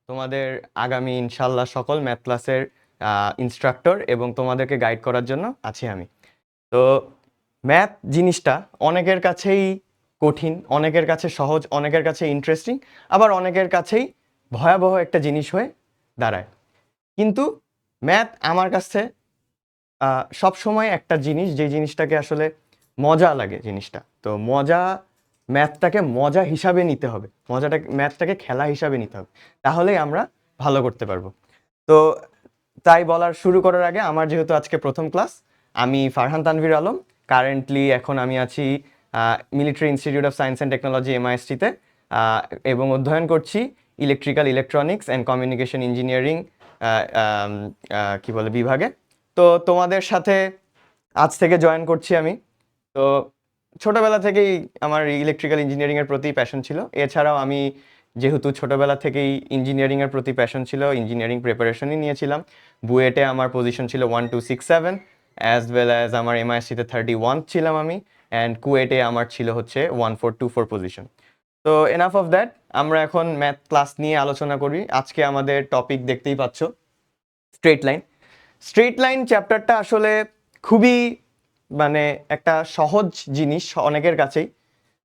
তোমাদের আগামী ইনশাল্লাহ সকল ম্যাথ ক্লাসের ইনস্ট্রাক্টর এবং তোমাদেরকে গাইড করার জন্য আছি আমি। তো ম্যাথ জিনিসটা অনেকের কাছেই কঠিন, অনেকের কাছে সহজ, অনেকের কাছে ইন্টারেস্টিং, আবার অনেকের কাছেই ভয়াবহ একটা জিনিস হয়ে দাঁড়ায়। কিন্তু ম্যাথ আমার কাছে সব সময় একটা জিনিস, যে জিনিসটাকে আসলে মজা লাগে জিনিসটা। তো ম্যাথটাকে মজা হিসাবে নিতে হবে, ম্যাথটাকে খেলা হিসাবে নিতে হবে, তাহলেই আমরা ভালো করতে পারবো। তো তাই বলার শুরু করার আগে, আমার যেহেতু আজকে প্রথম ক্লাস, আমি ফারহান তানভীর আলম। কারেন্টলি এখন আমি আছি Military Institute of Science and Technology MIST-তে, এবং অধ্যয়ন করছি electrical, electronics and communication engineering কি বলে বিভাগে। তো তোমাদের সাথে আজ থেকে জয়েন করছি আমি। তো ছোটবেলা থেকেই আমার ইলেকট্রিক্যাল ইঞ্জিনিয়ারিংয়ের প্রতি প্যাশন ছিল। এছাড়াও আমি যেহেতু ছোটবেলা থেকেই ইঞ্জিনিয়ারিংয়ের প্রতি প্যাশন ছিল, ইঞ্জিনিয়ারিং প্রিপারেশনই নিয়েছিলাম। বুয়েটে আমার পজিশন ছিল 1267, অ্যাজ ওয়েল অ্যাজ আমার MIST-তে 31 ছিলাম আমি, অ্যান্ড কুয়েটে আমার ছিল হচ্ছে 1424 পজিশন। তো এনাফ অফ দ্যাট, আমরা এখন ম্যাথ ক্লাস নিয়ে আলোচনা করি। আজকে আমাদের টপিক দেখতেই পাচ্ছ, স্ট্রেট লাইন। স্ট্রেট লাইন চ্যাপ্টারটা আসলে খুবই মানে একটা সহজ জিনিস অনেকের কাছেই,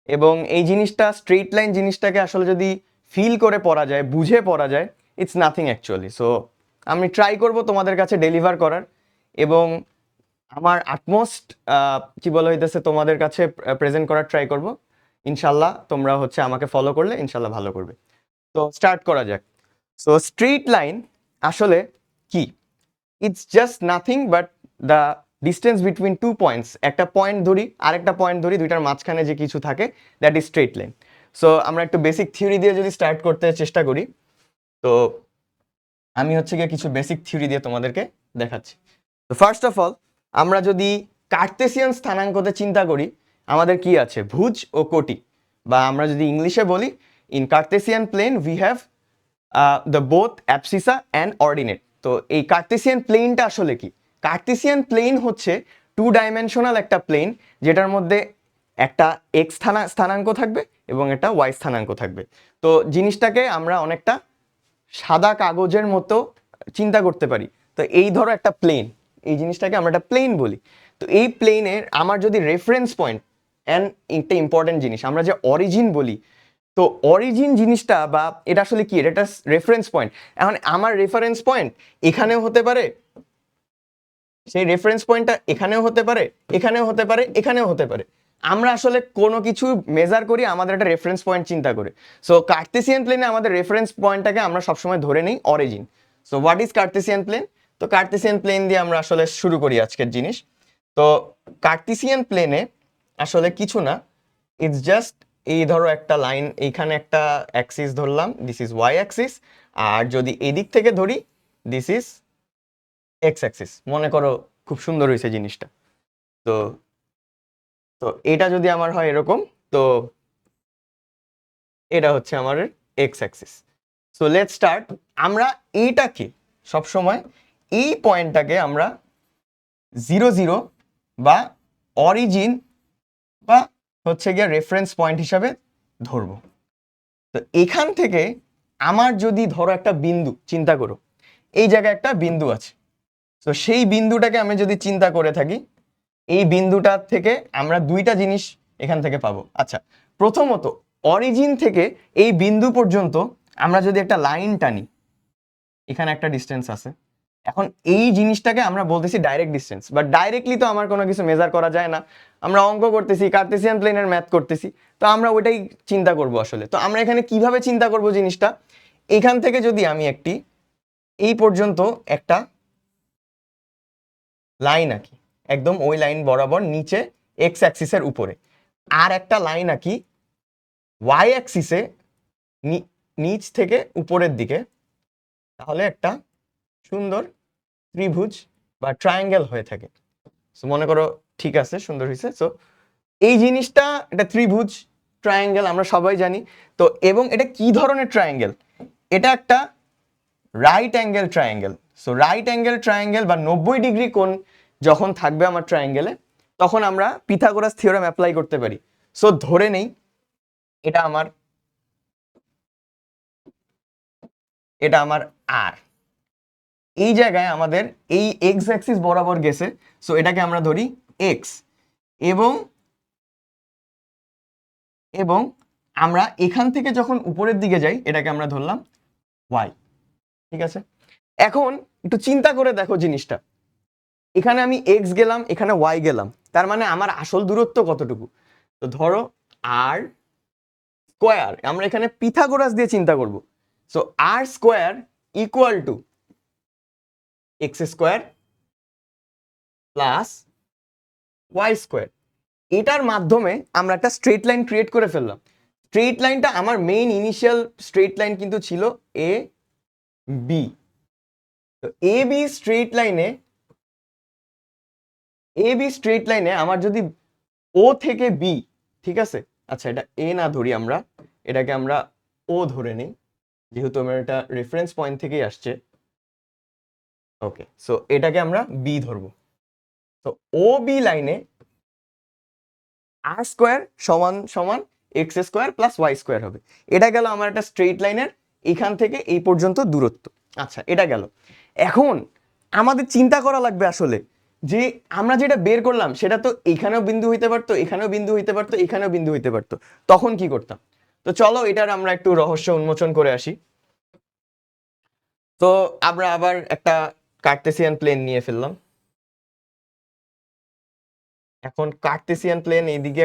এবং এই জিনিসটা, স্ট্রেট লাইন জিনিসটাকে আসলে যদি ফিল করে পড়া যায়, বুঝে পড়া যায়, ইটস নাথিং অ্যাকচুয়ালি। সো আমি ট্রাই করব তোমাদের কাছে ডেলিভার করার, এবং আমার আটমোস্ট কি বলা হইতেছে তোমাদের কাছে প্রেজেন্ট করার ট্রাই করব। ইনশাল্লাহ তোমরা হচ্ছে আমাকে ফলো করলে ইনশাল্লাহ ভালো করবে। তো স্টার্ট করা যাক। সো স্ট্রেট লাইন আসলে কি? It's just nothing but the distance between two points. একটা পয়েন্ট ধরি, আরেকটা পয়েন্ট ধরি, দুইটার মাঝখানে যে কিছু থাকে, that is straight line. So আমরা একটু বেসিক থিওরি দিয়ে যদি স্টার্ট করতে চেষ্টা করি, তো আমি হচ্ছে গিয়ে কিছু বেসিক থিওরি দিয়ে তোমাদেরকে দেখাচ্ছি। তো ফার্স্ট অফ অল, আমরা যদি কার্তেসিয়ান স্থানাঙ্কতে চিন্তা করি, আমাদের কি আছে? ভুজ ও কোটি, বা আমরা যদি ইংলিশে বলি, in Cartesian plane we have the both abscissa and ordinate. তো এই কার্তেসিয়ান প্লেনটা আসলে কি? কার্তেসিয়ান প্লেন হচ্ছে টু ডাইমেনশনাল একটা প্লেন, যেটার মধ্যে একটা এক্স স্থানাঙ্ক থাকবে এবং একটা ওয়াই স্থানাঙ্ক থাকবে। তো জিনিসটাকে আমরা অনেকটা সাদা কাগজের মতো চিন্তা করতে পারি। তো এই ধরো একটা প্লেন, এই জিনিসটাকে আমরা একটা প্লেন বলি। তো এই প্লেনের আমার যদি রেফারেন্স পয়েন্ট, অ্যান্ড একটা ইম্পর্টেন্ট জিনিস, আমরা যে অরিজিন বলি, তো অরিজিন জিনিসটা বা এটা আসলে কি? এটা রেফারেন্স পয়েন্ট। এখন আমার রেফারেন্স পয়েন্ট এখানেও হতে পারে, সেই রেফারেন্স পয়েন্টটা এখানেও হতে পারে, এখানেও হতে পারে, এখানেও হতে পারে। আমরা আসলে কোনো কিছু মেজার করি আমাদের একটা রেফারেন্স পয়েন্ট চিন্তা করে। সো কার্তেসিয়ান প্লেনে আমাদের রেফারেন্স পয়েন্টটাকে আমরা সবসময় ধরে নিই origin. So what is Cartesian plane? তো কার্তেসিয়ান প্লেন দিয়ে আমরা আসলে শুরু করি আজকের জিনিস। তো কার্তেসিয়ান প্লেনে আসলে কিছু না, ইটস জাস্ট, এই ধরো একটা লাইন, এইখানে একটা অ্যাক্সিস ধরলাম, দিস ইজ ওয়াই অ্যাক্সিস, আর যদি এদিক থেকে ধরি, দিস ইজ এক্স অ্যাক্সিস। মনে করো খুব সুন্দর হয়েছে জিনিসটা। তো তো এটা যদি আমার হয় এরকম, তো এটা হচ্ছে আমার x Axis. So let's start. আমরা এইটাকে সবসময়, এই পয়েন্টটাকে আমরা 0 0 বা অরিজিন বা হচ্ছে গিয়ে রেফারেন্স পয়েন্ট হিসাবে ধরবো। তো এখান থেকে আমার যদি ধরো একটা বিন্দু চিন্তা করো, এই জায়গায় একটা বিন্দু আছে। তো সেই বিন্দুটাকে আমি যদি চিন্তা করে থাকি, এই বিন্দুটার থেকে আমরা দুইটা জিনিস এখান থেকে পাবো। আচ্ছা, প্রথমত অরিজিন থেকে এই বিন্দু পর্যন্ত আমরা যদি একটা লাইন টানি, এখানে একটা ডিস্টেন্স আছে। এখন এই জিনিসটাকে আমরা বলতেছি ডাইরেক্ট ডিস্টেন্স, বাট ডাইরেক্টলি তো আমার কোনো কিছু মেজার করা যায় না। আমরা অঙ্ক করতেছি, কার্তেসিয়ান প্লেনের ম্যাথ করতেছি, তো আমরা ওইটাই চিন্তা করব আসলে। তো আমরা এখানে কিভাবে চিন্তা করব জিনিসটা? এখান থেকে যদি আমি একটি এই পর্যন্ত একটা লাইন আঁকি, একদম ওই লাইন বরাবর নিচে এক্স অ্যাক্সিসের উপরে, আর একটা লাইন আঁকি ওয়াই অ্যাক্সিসে নিচ থেকে উপরের দিকে, তাহলে একটা সুন্দর ত্রিভুজ বা ট্রায়াঙ্গেল হয়ে থাকে। সো মনে করো ঠিক আছে, সুন্দর হয়েছে। সো এই জিনিসটা একটা ত্রিভুজ, ট্রায়াঙ্গেল আমরা সবাই জানি। তো এবং এটা কি ধরনের ট্রায়াঙ্গেল? এটা একটা right angle triangle. So right angle triangle বা 90 ডিগ্রি কোণ যখন থাকবে আমার ট্রায়াঙ্গেলে, তখন আমরা পিথাগোরাস থিওরেম অ্যাপ্লাই করতে পারি। সো ধরে নেই এটা আমার এটা আমার আর। এই জায়গায় আমাদের এই এক্স অ্যাক্সিস বরাবর গেছে, সো এটাকে আমরা ধরি এক্স, এবং এবং আমরা এখান থেকে যখন উপরের দিকে যাই এটাকে আমরা ধরলাম ওয়াই। ঠিক আছে, এখন একটু চিন্তা করে দেখো জিনিসটা, এখানে আমি এক্স গেলাম, এখানে ওয়াই গেলাম, তার মানে আমার আসল দূরত্ব কতটুকু? তো ধরো আর স্কোয়ার, আমরা এখানে পিথাগোরাস দিয়ে চিন্তা করব, so r square equal to x square plus y square. এটার মাধ্যমে আমরা একটা স্ট্রেট লাইন ক্রিয়েট করে ফেললাম। স্ট্রেট লাইনটা আমার মেইন ইনিশিয়াল স্ট্রেট লাইন কিন্তু ছিল এ বি। তো এ বি স্ট্রেট লাইনে আমার যদি ও থেকে বি, ঠিক আছে, আচ্ছা এটা এ না ধরি, আমরা এটাকে আমরা ও ধরে নিই, যেহেতু আমার এটা রেফারেন্স পয়েন্ট থেকেই আসছে। ওকে, সো এটাকে আমরা বি ধরবো। তো ও বি লাইনে আর স্কোয়ার সমান সমান x square plus y square হবে। এটা গেল আমার একটা স্ট্রেট লাইনের এখান থেকে এই পর্যন্ত দূরত্ব। আচ্ছা, এটা গেল। এখন আমাদের চিন্তা করা লাগবে আসলে যে আমরা যেটা বের করলাম সেটা তো এখানেও বিন্দু হইতে পারতো, এখানেও বিন্দু হইতে পারতো, এখানেও বিন্দু হইতে পারতো, তখন কি করতাম? তো চলো এটার আমরা একটু রহস্য উন্মোচন করে আসি। তো আমরা আবার একটা কার্টেসিয়ান প্লেন নিয়ে ফেললাম। এখন কার্টেসিয়ান প্লেন এইদিকে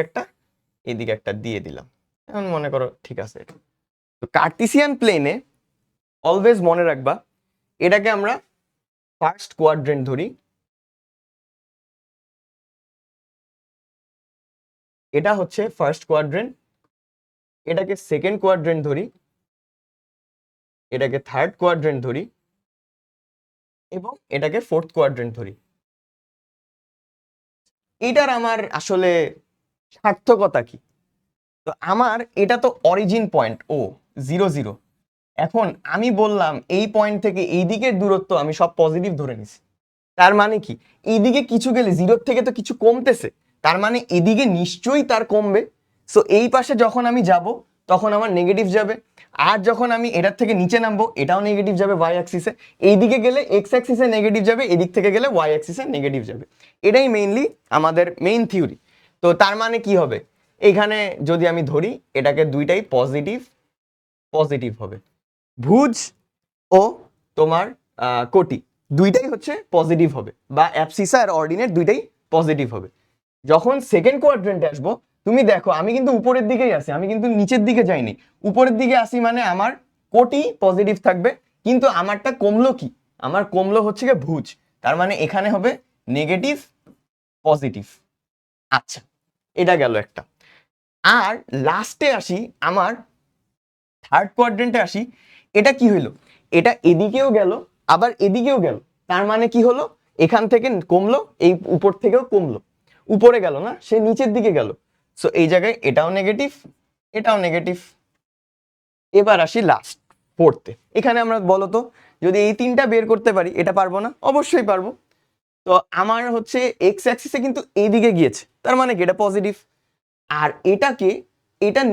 একটা দিয়ে দিলাম। এখন মনে করো ঠিক আছে, তো কার্টেসিয়ান প্লেনে অলওয়েজ মনে রাখবা এটাকে আমরা ফার্স্ট কোয়াড্রেন্ট ধরি, এটা হচ্ছে ফার্স্ট কোয়াড্রেন্ট, এটাকে সেকেন্ড কোয়াড্রেন্ট ধরি, এটাকে থার্ড কোয়াড্রেন্ট ধরি, এবং এটাকে ফোর্থ কোয়াড্রেন্ট ধরি। এটার আমার আসলে সার্থকতা কি? তো আমার এটা তো অরিজিন পয়েন্ট ও 0 0। এখন আমি বললাম এই পয়েন্ট থেকে এই দিকের দূরত্ব আমি সব পজিটিভ ধরে নিছি, তার মানে কি এইদিকে কিছু গেলে জিরোর থেকে তো কিছু কমতেছে, তার মানে এদিকে নিশ্চয়ই তার কমবে। সো এই পাশে যখন আমি যাব তখন আমার নেগেটিভ যাবে, আর যখন আমি এটার থেকে নিচে নামবো এটাও নেগেটিভ যাবে ওয়াই অ্যাক্সিসে, এইদিকে গেলে এক্স অ্যাক্সিসে নেগেটিভ যাবে, এদিক থেকে গেলে ওয়াই অ্যাক্সিসে নেগেটিভ যাবে। এটাই মেইনলি আমাদের মেইন থিওরি। তো তার মানে কি হবে, এখানে যদি আমি ধরি এটাকে দুইটাই পজিটিভ পজিটিভ হবে, ভুজ ও তোমার কোটি দুইটাই হচ্ছে পজিটিভ হবে, বা অ্যাবসিসা আর অর্ডিনেট দুইটাই পজিটিভ হবে। যখন সেকেন্ড কোয়াড্রেন্টে আসবো তুমি দেখো আমি কিন্তু উপরের দিকেই আছি, আমি কিন্তু নিচের দিকে যাইনি, উপরের দিকে আসি, মানে আমার কোটি পজিটিভ থাকবে, কিন্তু আমারটা কমলো কি, আমার কমলো হচ্ছে গিয়ে ভুজ, তার মানে এখানে হবে নেগেটিভ পজিটিভ। আচ্ছা, এটা গেল একটা। আর লাস্টে আসি আমার থার্ড কোয়াড্রেন্টে আসি, এটা কি হইলো, এটা এদিকেও গেল আবার এদিকেও গেল, তার মানে কি হলো, এখান থেকে কমলো, এই উপর থেকেও কমলো, উপরে গেল না, সে নিচের দিকে গেল। সো এই জায়গায় এটাও নেগেটিভ, এটাও নেগেটিভ। এবার আসি লাস্ট ফোর্থে, এখানে আমরা বলো তো যদি এই তিনটা বের করতে পারি, এটা পারবো না? অবশ্যই পারবো। তো আমার হচ্ছে এক্স অ্যাক্সিসে কিন্তু এইদিকে গিয়েছে, তার মানে কি এটা পজিটিভ, আর এটা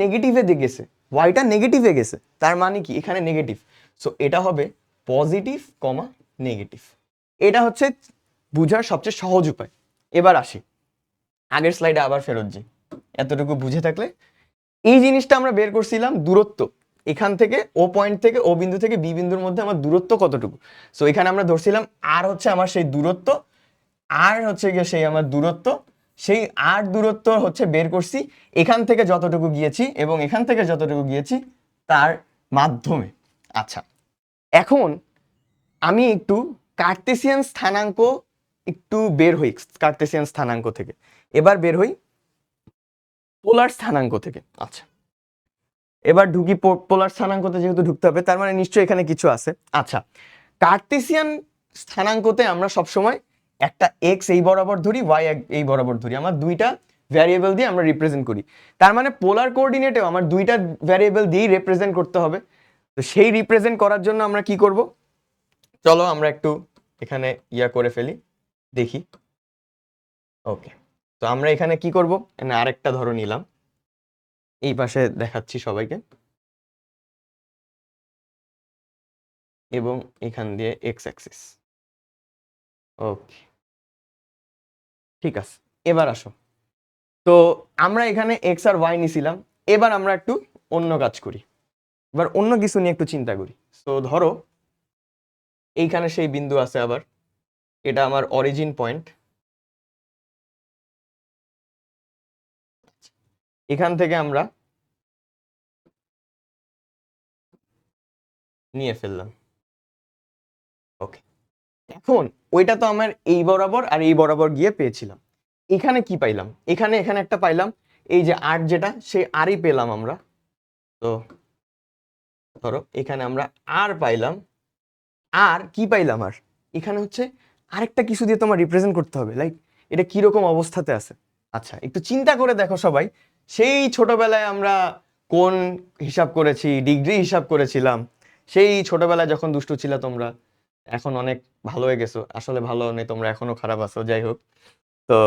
নেগেটিভে গেছে, ওয়াইটা নেগেটিভে গেছে, তার মানে কি এখানে নেগেটিভ। সো এটা হবে পজিটিভ কমা নেগেটিভ। এটা হচ্ছে বুঝার সবচেয়ে সহজ উপায়। এবার আসি আগের স্লাইডে আবার ফেরত যাই, এতটুকু বুঝে থাকলে এই জিনিসটা আমরা বের করছিলাম দূরত্ব, এখান থেকে ও পয়েন্ট থেকে ও বিন্দু থেকে বি বিন্দুর মধ্যে আমার দূরত্ব কতটুকু। সো এখানে আমরা ধরছিলাম আর হচ্ছে আমার সেই দূরত্ব, আর হচ্ছে গিয়ে সেই আমার দূরত্ব, সেই আর দূরত্ব হচ্ছে বের করছি এখান থেকে যতটুকু গিয়েছি এবং এখান থেকে যতটুকু গিয়েছি তার মাধ্যমে। আচ্ছা, এখন আমি একটু কার্তেসিয়ান স্থানাঙ্ক একটু বের হই, কার্তেসিয়ান স্থানাঙ্ক থেকে এবার বের হই পোলার স্থানাঙ্ক থেকে। আচ্ছা, এবার ঢুকি পোলার স্থানাঙ্কতে, যেহেতু ঢুকতে হবে তার মানে নিশ্চয়ই এখানে কিছু আছে। আচ্ছা, কার্তেসিয়ান স্থানাঙ্কতে আমরা সবসময় একটা এক্স এই বরাবর ধরি, ওয়াই এই বরাবর ধরি, আমার দুইটা ভ্যারিয়েবল দিয়ে আমরা রিপ্রেজেন্ট করি, তার মানে পোলার কোঅর্ডিনেটেও আমার দুইটা ভ্যারিয়েবল দিয়েই রিপ্রেজেন্ট করতে হবে। তো সেই রিপ্রেজেন্ট করার জন্য আমরা কি করব, চলো আমরা একটু এখানে ইয়া করে ফেলি, দেখি। ওকে, তো আমরা এখানে কি করব, আরেকটা ধরো নিলাম, এই পাশে দেখাচ্ছি সবাইকে। এবং এখান দিয়ে এক্স অ্যাক্সিস। ওকে, ঠিক আছে। এবার আসো, তো আমরা এখানে এক্স আর ওয়াই নিছিলাম, এবার আমরা একটু অন্য কাজ করি, এবার অন্য কিছু নিয়ে একটু চিন্তা করি। তো ধরো এইখানে সেই বিন্দু আছে আবার, এটা আমার অরিজিন পয়েন্ট, এখান থেকে আমরা নিয়ে ফেললাম। ওকে, এখন ওইটা তো আমার এই বরাবর আর এই বরাবর গিয়ে পেয়েছিলাম। এখানে কি পাইলাম, এখানে এখানে একটা পাইলাম, এই যে আর যেটা সেই আরই পেলাম আমরা। তো ধরো এখানে আমরা আর পাইলাম, আর কি পাইলাম, আর এখানে হচ্ছে আরেকটা কিছু দিয়ে তোমার রিপ্রেজেন্ট করতে হবে, লাইক এটা কিরকম অবস্থাতে আছে। আচ্ছা, একটু চিন্তা করে দেখো সবাই, সেই ছোটবেলায় আমরা কোন হিসাব করেছি, ডিগ্রি হিসাব করেছিলাম, সেই ছোটবেলায় যখন দুষ্টু ছিল তোমরা, এখন অনেক ভালো হয়ে গেছো, আসলে ভালো নেই, তোমরা এখনো খারাপ আছো, যাই হোক। তো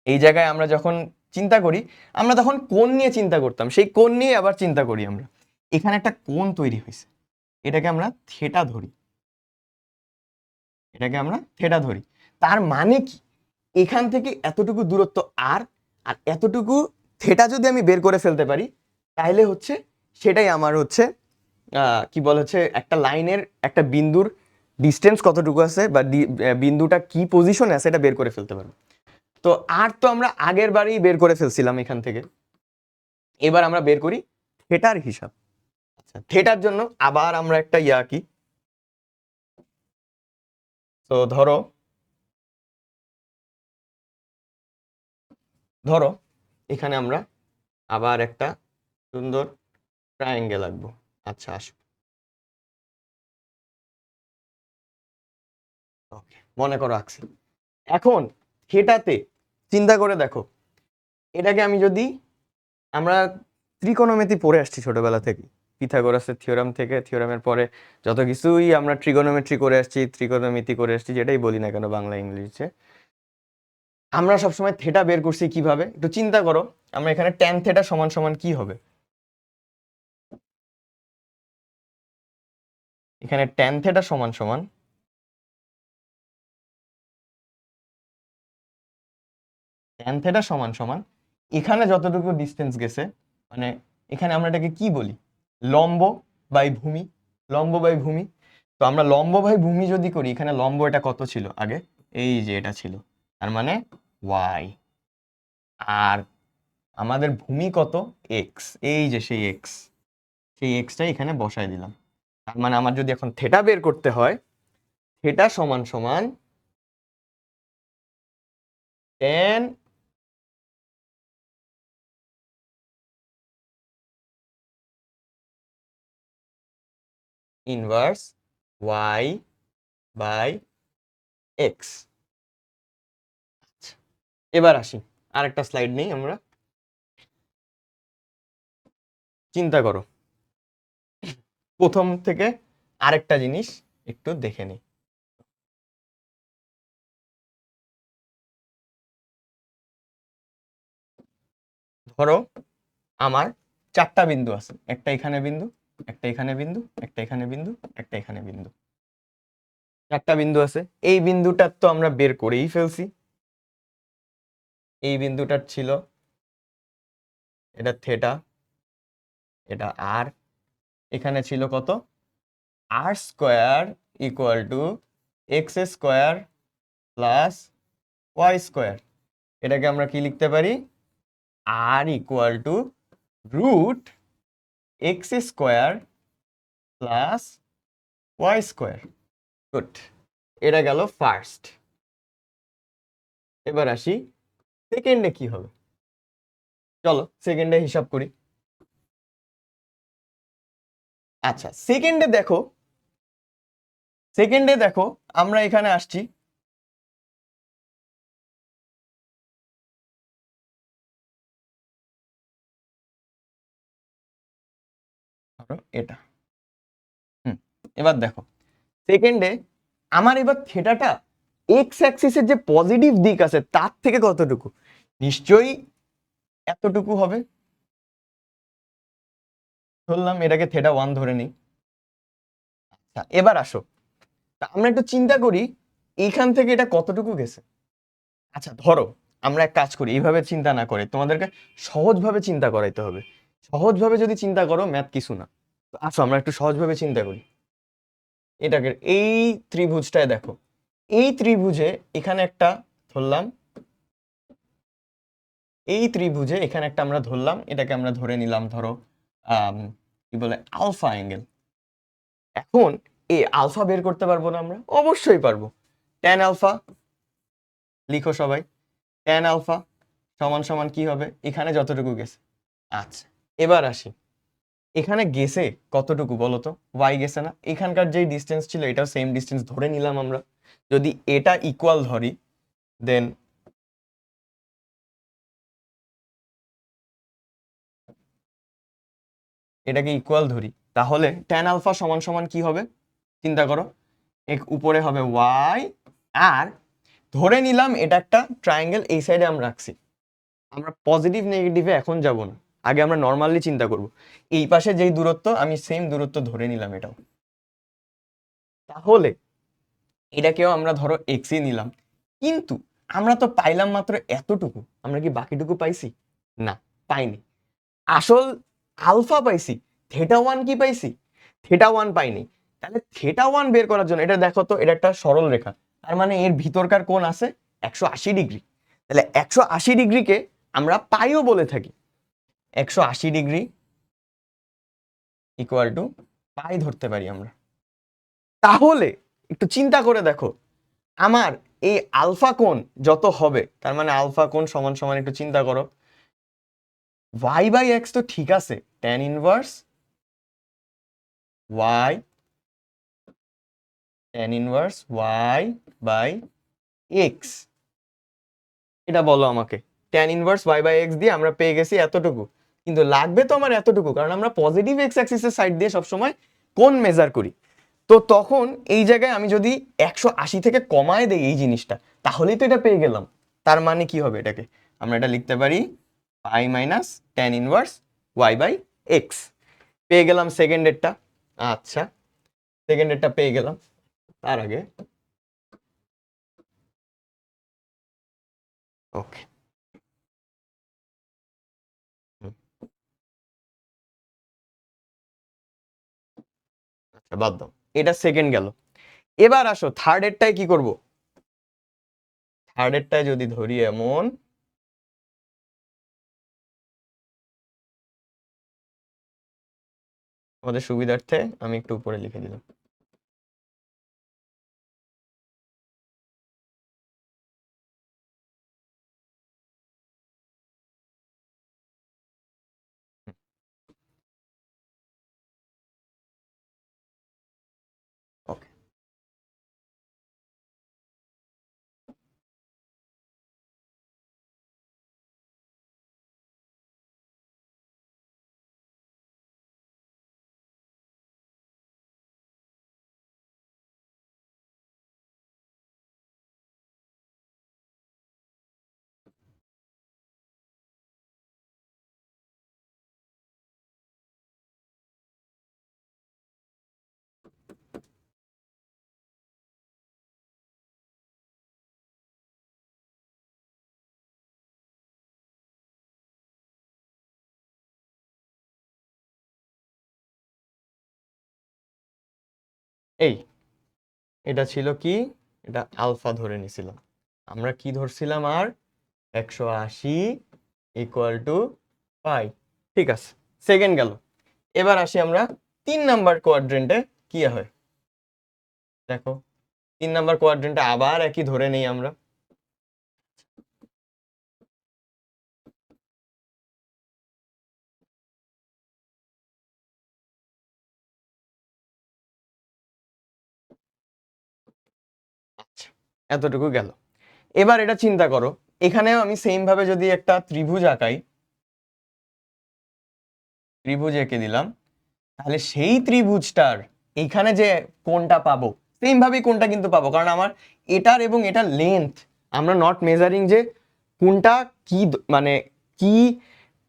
এই জায়গায় আমরা যখন চিন্তা করি, আমরা তখন কোণ নিয়ে চিন্তা করতাম, সেই কোণ নিয়ে আবার চিন্তা করি আমরা। এখানে একটা কোণ তৈরি হয়েছে, এটাকে আমরা থেটা ধরি, এটাকে আমরা থেটা ধরি। তার মানে কি, এখান থেকে এতটুকু দূরত্ব আর আর এতটুকু থেটা যদি আমি বের করে ফেলতে পারি, তাহলে হচ্ছে সেটাই আমার হচ্ছে কি বলে হচ্ছে একটা লাইনের একটা বিন্দুর ডিস্টেন্স কতটুকু আছে বা বিন্দুটা কি পজিশনে আছে এটা বের করে ফেলতে পারবো। তো আর তো আমরা আগের বারেই বের করে ফেলছিলাম এখান থেকে, এবার আমরা বের করি থেটার হিসাব। আচ্ছা, থেটার জন্য আবার আমরা একটা কি, তো ধরো ধরো এখানে আমরা আবার একটা সুন্দর ট্রায়াঙ্গেল আঁকবো। আচ্ছা আসো, ওকে, মনে করো আঁকছি। এখন থেটাতে চিন্তা করে দেখো, এটাকে আমি যদি, আমরা ত্রিকোণমিতি পড়ে আসছি ছোটবেলা থেকে, পিথাগোরাসের থিওরাম থেকে, থিওরামের পরে যত কিছুই আমরা ট্রিগোনোমেট্রি করে আসছি, ত্রিকোণমিতি করে আসছি, যেটাই বলি না কেন বাংলা ইংলিশে, আমরা সবসময় থেটা বের করছি কিভাবে, একটু চিন্তা করো। আমরা এখানে ট্যান থেটা সমান সমান কি হবে, এখানে ট্যান থেটা সমান সমান ট্যান থেটা সমান সমান এখানে যতটুকু ডিস্টেন্স গেছে, মানে এখানে আমরা এটাকে কি বলি, লম্ব বাই ভূমি, লম্ব বাই ভূমি। তো আমরা লম্ব বাই ভূমি যদি করি, এখানে লম্ব এটা কত ছিল আগে, এই যে এটা ছিল, তার মানে ওয়াই, আর আমাদের ভূমি কত, এক্স, এই যে সেই এক্স, সেই এক্সটাই এখানে বসায় দিলাম। তার মানে আমার যদি এখন থেটা বের করতে হয়, থেটা সমান সমান tan inverse y by x. এবার আসি, আরেকটা স্লাইড নেই আমরা, চিন্তা করো প্রথম থেকে আরেকটা জিনিস একটু দেখে নিই। ধরো আমার চারটা বিন্দু আছে, একটা এখানে বিন্দু, একটা এখানে বিন্দু, একটা এখানে বিন্দু, একটা এখানে বিন্দু, চারটা বিন্দু আছে। এই বিন্দুটার তো আমরা বের করেই ফেলছি, এই বিন্দুটার ছিল এটা থেটা, এটা আর, এখানে ছিল কত, r square equal to x square plus y square. এটাকে আমরা কি লিখতে পারি, r equal to root x square plus y square. Good, এটা গেল ফার্স্ট। এবার আসি সেকেন্ডে কি হবে, চলো সেকেন্ডে হিসাব করি। আচ্ছা, সেকেন্ডে দেখো, সেকেন্ডে দেখো আমরা এখানে আসছি, এটা, এবার দেখো সেকেন্ডে আমার এবার থেটাটা এক্স অ্যাক্সিসের যে পজিটিভ দিক আছে তার থেকে কতটুকু, নিশ্চয়ই এতটুকু হবে। ধরলাম এটাকে থেটা 1 ধরে নিই। এবার আসো, তা আমরা একটু চিন্তা করি এইখান থেকে এটা কতটুকু গেছে। আচ্ছা ধরো আমরা এক কাজ করি, এইভাবে চিন্তা না করে তোমাদেরকে সহজভাবে চিন্তা করাইতে হবে। সহজভাবে যদি চিন্তা করো, ম্যাথ কিছু না। তো আসো আমরা একটু সহজভাবে চিন্তা করি। এটাকে এই ত্রিভুজটায় দেখো, এই ত্রিভুজে এখানে একটা ধরলাম, এই ত্রিভুজে এখানে একটা আমরা ধরলাম, এটাকে আমরা ধরে নিলাম ধরো কি বলে আলফা অ্যাঙ্গেল। এখন এই আলফা বের করতে পারবো না আমরা? অবশ্যই পারবো। ট্যান আলফা লিখো সবাই, ট্যান আলফা সমান সমান কি হবে, এখানে যতটুকু গেছে। আচ্ছা এবার আসি, এখানে গেছে কতটুকু বলো তো? ওয়াই গেছে না? এখানকার যেই ডিস্টেন্স ছিল এটাও সেম ডিস্টেন্স ধরে নিলাম আমরা। যদি এটা ইকুয়াল ধরি, দেন এটাকে ইকুয়াল ধরি, তাহলে ট্যান আলফা সমান সমান কি হবে চিন্তা করো। এক উপরে হবে ওয়াই, আর ধরে নিলাম এটা একটা ট্রায়াঙ্গেল, এই সাইডে আমরা রাখছি। আমরা পজিটিভ নেগেটিভে এখন যাব না, আগে আমরা নর্মালি চিন্তা করব। এই পাশে যেই দূরত্ব, আমি সেম দূরত্ব ধরে নিলাম এটাও। তাহলে এটাকেও আমরা ধরো এক্সই নিলাম, কিন্তু আমরা তো পাইলাম মাত্র এতটুকু, আমরা কি বাকিটুকু পাইছি? না, পাইনি। আসল আলফা পাইছি, থেটা ওয়ান কি পাইছি? থেটা ওয়ান পাইনি। তাহলে থেটা ওয়ান বের করার জন্য, এটা দেখো তো, এটা একটা সরল রেখা, তার মানে এর ভিতরকার কোণ আছে 180 ডিগ্রি। তাহলে 180 ডিগ্রিকে আমরা পাইও বলে থাকি। 180 ডিগ্রি ইকুয়াল টু পাই ধরতে পারি আমরা। তাহলে একটু চিন্তা করে দেখো, আমার এই আলফা কোণ যত হবে, তার মানে আলফা কোণ সমান সমান, একটু চিন্তা করো, y বাই এক্স তো ঠিক আছে, tan inverse y, tan inverse y by x. এটা বলো আমাকে, tan inverse y by x দিয়ে আমরা পেয়ে গেছি এতটুকু, কিন্তু লাগবে তো আমার এতটুকু, কারণ আমরা পজিটিভ এক্স অ্যাক্সিসের সাইড দিয়ে সবসময় কোণ মেজার করি। তো তখন এই জায়গায় আমি যদি 180 থেকে কমায় দেই এই জিনিসটা, তাহলেই তো এটা পেয়ে গেলাম। তার মানে কি হবে, এটাকে আমরা এটা লিখতে পারি pi minus tan inverse y by x. পেয়ে গেলাম সেকেন্ডেরটা। আচ্ছা সেকেন্ডেরটা পেয়ে গেলাম, তার আগে ওকে, আচ্ছা বাদ দাও, এটা সেকেন্ড গেল। এবার আসো থার্ড এরটায় কি করব। থার্ড এরটায় যদি ধরি এমন, আমাদের সুবিধার্থে আমি একটু উপরে লিখে দিলাম। ওকে, এই এটা ছিল কি, এটা আলফা ধরে নিছিলাম আমরা, কি ধরছিলাম আর 180 ইকুয়াল টু পাই। ঠিক আছে, সেকেন্ড গেল। এবার আসি আমরা 3 নাম্বার কোয়াড্রেন্টে কি হয় দেখো। 3 নাম্বার কোয়াড্রেন্টে আবার একই ধরে নেই আমরা। আচ্ছা এতটুকু গেল। এবার এটা চিন্তা করো, এখানেও আমি সেম ভাবে যদি একটা ত্রিভুজ আঁকাই, ত্রিভুজ এঁকে দিলাম, তাহলে সেই ত্রিভুজটার এইখানে যে কোণটা পাবো, সেম ভাবেই কোণটা কিন্তু পাবো, কারণ আমার এটার এবং এটার লেন্থ, আমরা নট মেজারিং যে কোনটা কি মানে কি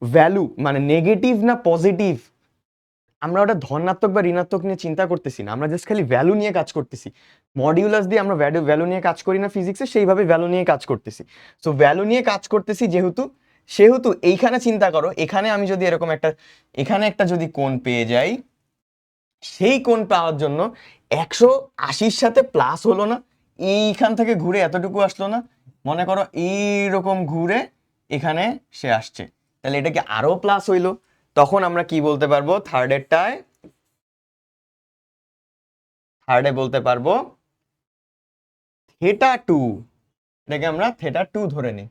ভ্যালু, মানে নেগেটিভ না পজিটিভ, আমরা ওটা ধনাত্মক বা ঋণাত্মক নিয়ে চিন্তা করতেছি না, আমরা জাস্ট খালি ভ্যালু নিয়ে কাজ করতেছি। মডিউলাস দিয়ে আমরা ভ্যালু নিয়ে কাজ করি না ফিজিক্সে, সেইভাবে ভ্যালু নিয়ে কাজ করতেছি। সো ভ্যালু নিয়ে কাজ করতেছি যেহেতু, সেহেতু এইখানে চিন্তা করো, এখানে আমি যদি এরকম একটা, এখানে একটা যদি কোণ পেয়ে যাই, সেই কোণ পাওয়ার জন্য 180-র সাথে প্লাস হলো না, এইখান থেকে ঘুরে এতটুকু আসলো না, মনে করো এইরকম ঘুরে এখানে সে আসছে, তাহলে এটা কি আরো প্লাস হইলো? তখন আমরা কি বলতে পারবো, থার্ডে বলতে পারবো θ2, এটাকে আমরা θ2 ধরে নিই।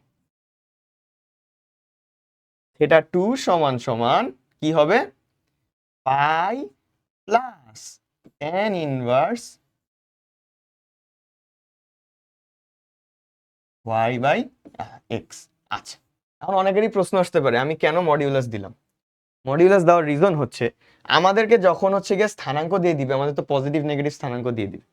θ2 সমান সমান কি হবে, pi plus tan inverse y by x. আচ্ছা, এখন অনেকেরই প্রশ্ন আসতে পারে আমি কেন মডিউলাস দিলাম। মডিউলাস দেওয়ার রিজন হচ্ছে, আমাদেরকে যখন হচ্ছে গিয়ে স্থানাঙ্ক দিয়ে দিবে, আমাদের তো পজিটিভ নেগেটিভ স্থানাঙ্ক দিয়ে দিবে,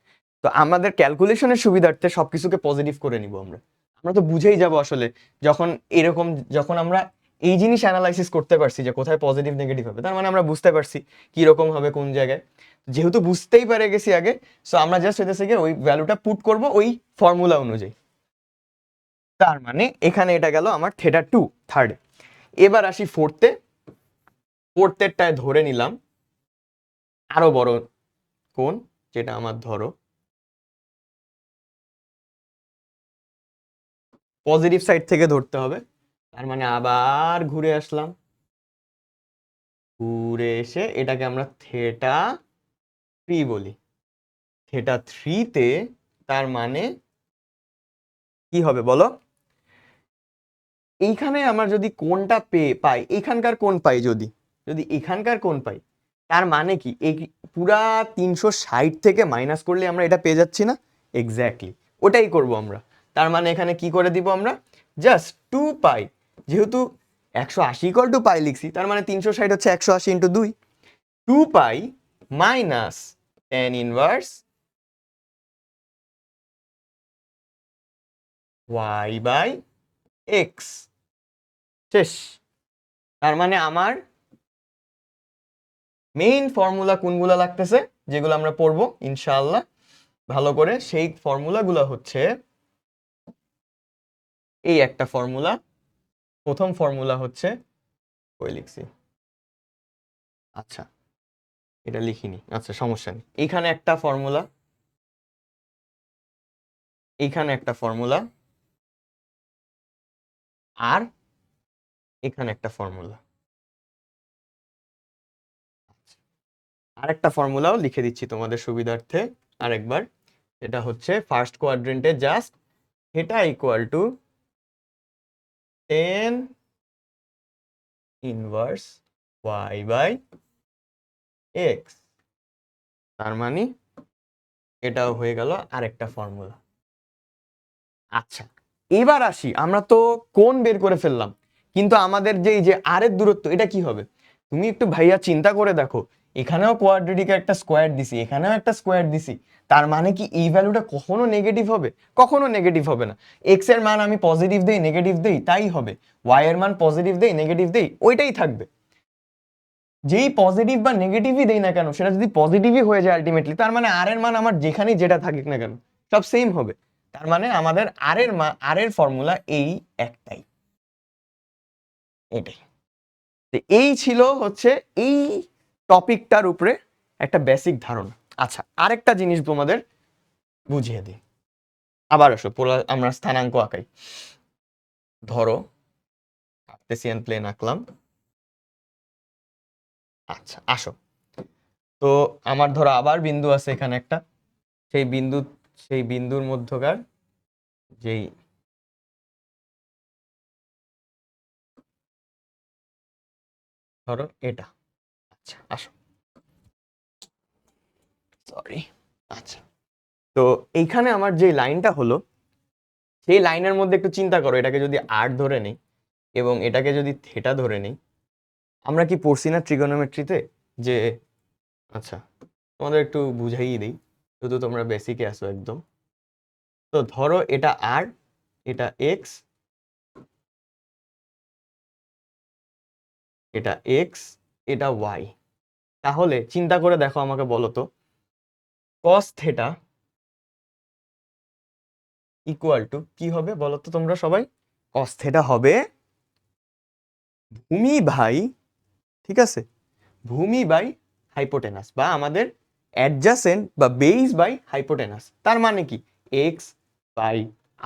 তো আমাদের ক্যালকুলেশনের সুবিধার্থে সবকিছুকে পজিটিভ করে নিব আমরা। আমরা তো বুঝেই যাব আসলে, যখন এরকম, যখন আমরা এই জিনিস অ্যানালাইসিস করতে পারছি যে কোথায় পজিটিভ নেগেটিভ হবে, তার মানে আমরা বুঝতে পারছি কি রকম হবে কোন জায়গায়। যেহেতু বুঝতেই পেরে গেছি আগে, সো আমরা জাস্ট হইতেছে গিয়ে ওই ভ্যালুটা পুট করব ওই ফর্মুলা অনুযায়ী। তার মানে এখানে এটা গেল আমার θ2 থার্ডে। এবার আসি ফোর্থেরটায় ধরে নিলাম আরো বড় কোণ, যেটা আমার ধরো পজিটিভ সাইড থেকে ধরতে হবে, তার মানে আবার ঘুরে আসলাম, ঘুরে এসে এটাকে আমরা θ3 বলি। θ3-তে তার মানে কি হবে বলো, এইখানে আমরা যদি কোণটা পাই, এখানকার কোণ পাই, যদি যদি এখানকার কোণ পাই, তার মানে কি এই পুরা 360 থেকে মাইনাস করলে আমরা এটা পেয়ে যাচ্ছি না, এক্স্যাক্টলি ওটাই করব আমরা। তার মানে এখানে কি করে দিব আমরা, জাস্ট 2 পাই, যেহেতু 180 ইকুয়াল টু পাই লিখছি, তার মানে 360 হচ্ছে 180 into 2, 2 pi minus tan inverse y by x, শেষ। তার মানে আমার মেইন ফর্মুলা কোনগুলো লাগতেছে, যেগুলো আমরা পড়বো ইনশাআল্লাহ ভালো করে, সেই ফর্মুলাগুলো হচ্ছে এই একটা ফর্মুলা, প্রথম ফর্মুলা হচ্ছে, কই লিখছি, আচ্ছা এটা লিখিনি, আচ্ছা সমস্যা নেই, এইখানে একটা ফর্মুলা, এইখানে একটা ফর্মুলা, আর এখানে একটা ফর্মুলা, আরেকটা ফর্মুলাও লিখে দিচ্ছি তোমাদের সুবিধার্থে আরেকবার। এটা হচ্ছে ফার্স্ট কোয়াড্রেন্টে just theta equal to tan inverse y by x, তার মানে এটাও হয়ে গেল আরেকটা ফর্মুলা। আচ্ছা, এবার আসি, আমরা তো কোণ বের করে ফেললাম, কিন্তু আমাদের যে এই যে আর এর দূরত্ব, এটা কি হবে? তুমি একটু ভাইয়া চিন্তা করে দেখো, এখানেও কোয়াড্রেটিক একটা স্কোয়ার দিছি, এখানেও একটা স্কোয়ার দিছি, তার মানে কি এই ভ্যালুটা কখনো নেগেটিভ হবে? কখনো নেগেটিভ হবে না। এক্স এর মান আমি পজিটিভ দেই নেগেটিভ দেই তাই হবে, ওয়াই এর মান পজিটিভ দেই নেগেটিভ দেই ওইটাই থাকবে। যেই পজিটিভ বা নেগেটিভই দেই না কেন, সেটা যদি পজিটিভই হয়ে যায় আলটিমেটলি, তার মানে আর এর মান আমার যেখানেই যেটা থাকুক না কেন সব সেম হবে। তার মানে আমাদের আর এর ফর্মুলা এই একটাই, এটাই। এই ছিল হচ্ছে এই টপিকটার উপরে একটা বেসিক ধারণা। আচ্ছা, আরেকটা জিনিস তোমাদের বুঝিয়ে দিই, আবার আসো আমরা স্থানাঙ্ক আঁকাই। ধরো কার্টেসিয়ান প্লেন আঁকলাম, আচ্ছা আসো, তো আমার ধরো আবার বিন্দু আছে এখানে একটা, সেই বিন্দু, সেই বিন্দুর মধ্যকার যেই, ধরো এটা, আচ্ছা আসো, সরি, আচ্ছা, তো এইখানে আমার যে লাইনটা হলো, সেই লাইনের মধ্যে একটু চিন্তা করো, এটাকে যদি আর ধরে নেই এবং এটাকে যদি থেটা ধরে নেই, আমরা কি পড়ছি না ট্রিগোনোমেট্রিতে যে, আচ্ছা তোমাদের একটু বুঝাইয়ে দিই, শুধু তোমরা বেসিকে আসো একদম। তো ধরো এটা আর, এটা এক্স, এটা এক্স, এটা ওয়াই, তাহলে চিন্তা করে দেখো, আমাকে বলো তো, কস থেটা ইকুয়াল টু কি হবে বলো তো তোমরা সবাই? কস থেটা হবে ভূমি বাই, ঠিক আছে, ভূমি বাই হাইপোটেনাস, বা আমাদের অ্যাডজাসেন্ট বা বেস বাই হাইপোটেনাস। তার মানে কি এক্স বাই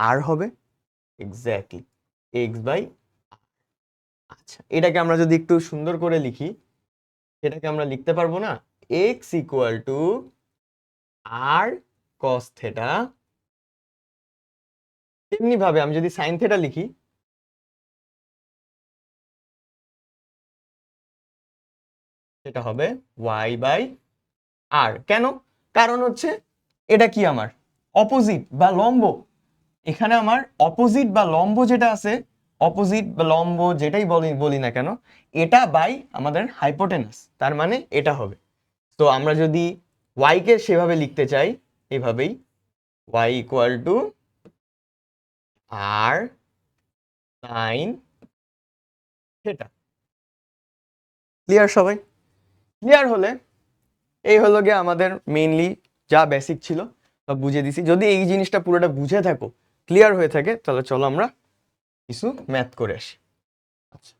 আর হবে, এক্স্যাক্টলি এক্স বাই। আচ্ছা, এটাকে আমরা যদি একটু সুন্দর করে লিখি, সেটাকে আমরা লিখতে পারবো না, x equal to r cos theta. তেমনি ভাবে আমি যদি সাইন থেটা লিখি, সেটা হবে ওয়াই বাই আর। কেন? কারণ হচ্ছে এটা কি আমার অপোজিট বা লম্ব। এখানে আমার অপোজিট বা লম্ব যেটা আছে, অপোজিট বা লম্ব যেটাই বলি বলি না কেন, এটা বাই আমাদের হাইপোটেনাস, তার মানে এটা হবে। তো আমরা যদি y কে সেভাবে লিখতে চাই, এভাবেই y equal to r sine theta. Clear সবাই? ক্লিয়ার হলে এই হলো গিয়ে আমাদের মেইনলি যা বেসিক ছিল তা বুঝে দিছি। যদি এই জিনিসটা পুরোটা বুঝে থাকো, ক্লিয়ার হয়ে থাকে, তাহলে চলো আমরা কিছু ম্যাথ করে আসি। আচ্ছা,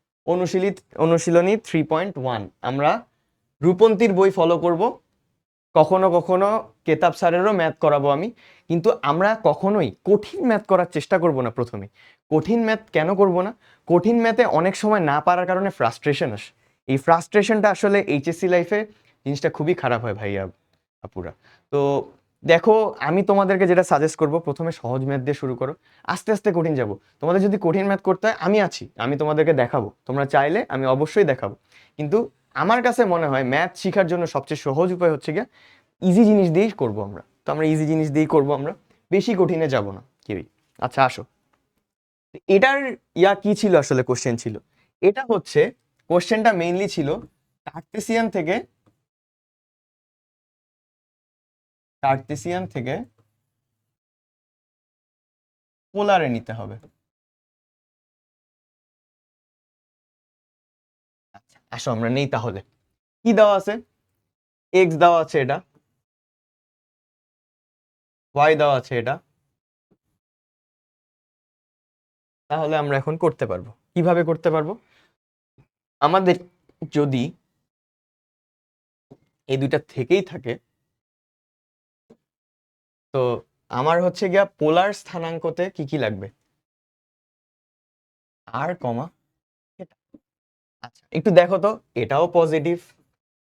অনুশীলনী 3.1 আমরা রূপন্তীর বই ফলো করব। কখনো কখনো কেতাব স্যারেরও ম্যাথ করাবো আমি, কিন্তু আমরা কখনোই কঠিন ম্যাথ করার চেষ্টা করব না। প্রথমে কঠিন ম্যাথ কেন করব না? কঠিন ম্যাথে অনেক সময় না পারার কারণে ফ্রাস্ট্রেশন আসে। এই ফ্রাস্ট্রেশনটা আসলে এইচএসসি লাইফে জিনিসটা খুবই খারাপ হয় ভাইয়া আপুরা। তো দেখো, আমি তোমাদেরকে যেটা সাজেস্ট করব, প্রথমে সহজ ম্যাথ দিয়ে শুরু করো, আস্তে আস্তে কঠিন যাবো। তোমাদের যদি কঠিন ম্যাথ করতে হয় আমি আছি, আমি তোমাদেরকে দেখাবো, তোমরা চাইলে আমি অবশ্যই দেখাবো। কিন্তু আমার কাছে মনে হয় ম্যাথ শেখার জন্য সবচেয়ে সহজ উপায় হচ্ছে গিয়ে ইজি জিনিস দিয়েই করবো আমরা। তো আমরা ইজি জিনিস দিয়েই করবো, আমরা বেশি কঠিনে যাব না কেউই। আচ্ছা আসো, এটার কি ছিল আসলে, কোশ্চেন ছিল এটা হচ্ছে, কোশ্চেনটা মেইনলি ছিল কার্টেসিয়ান থেকে পোলারে নিতে হবে। আচ্ছা আসো আমরা নেই তাহলে। কি দেওয়া আছে? এক্স দেওয়া আছে, এটা ওয়াই দেওয়া আছে, এটা। তাহলে আমরা এখন করতে পারবো। কিভাবে করতে পারবো? আমাদের যদি এই দুইটা থেকেই থাকে, তো আমার হচ্ছে গিয়া পোলার স্থানাঙ্কতে কি কি লাগবে? আর কমা এটা। আচ্ছা একটু দেখো তো, এটাও পজিটিভ,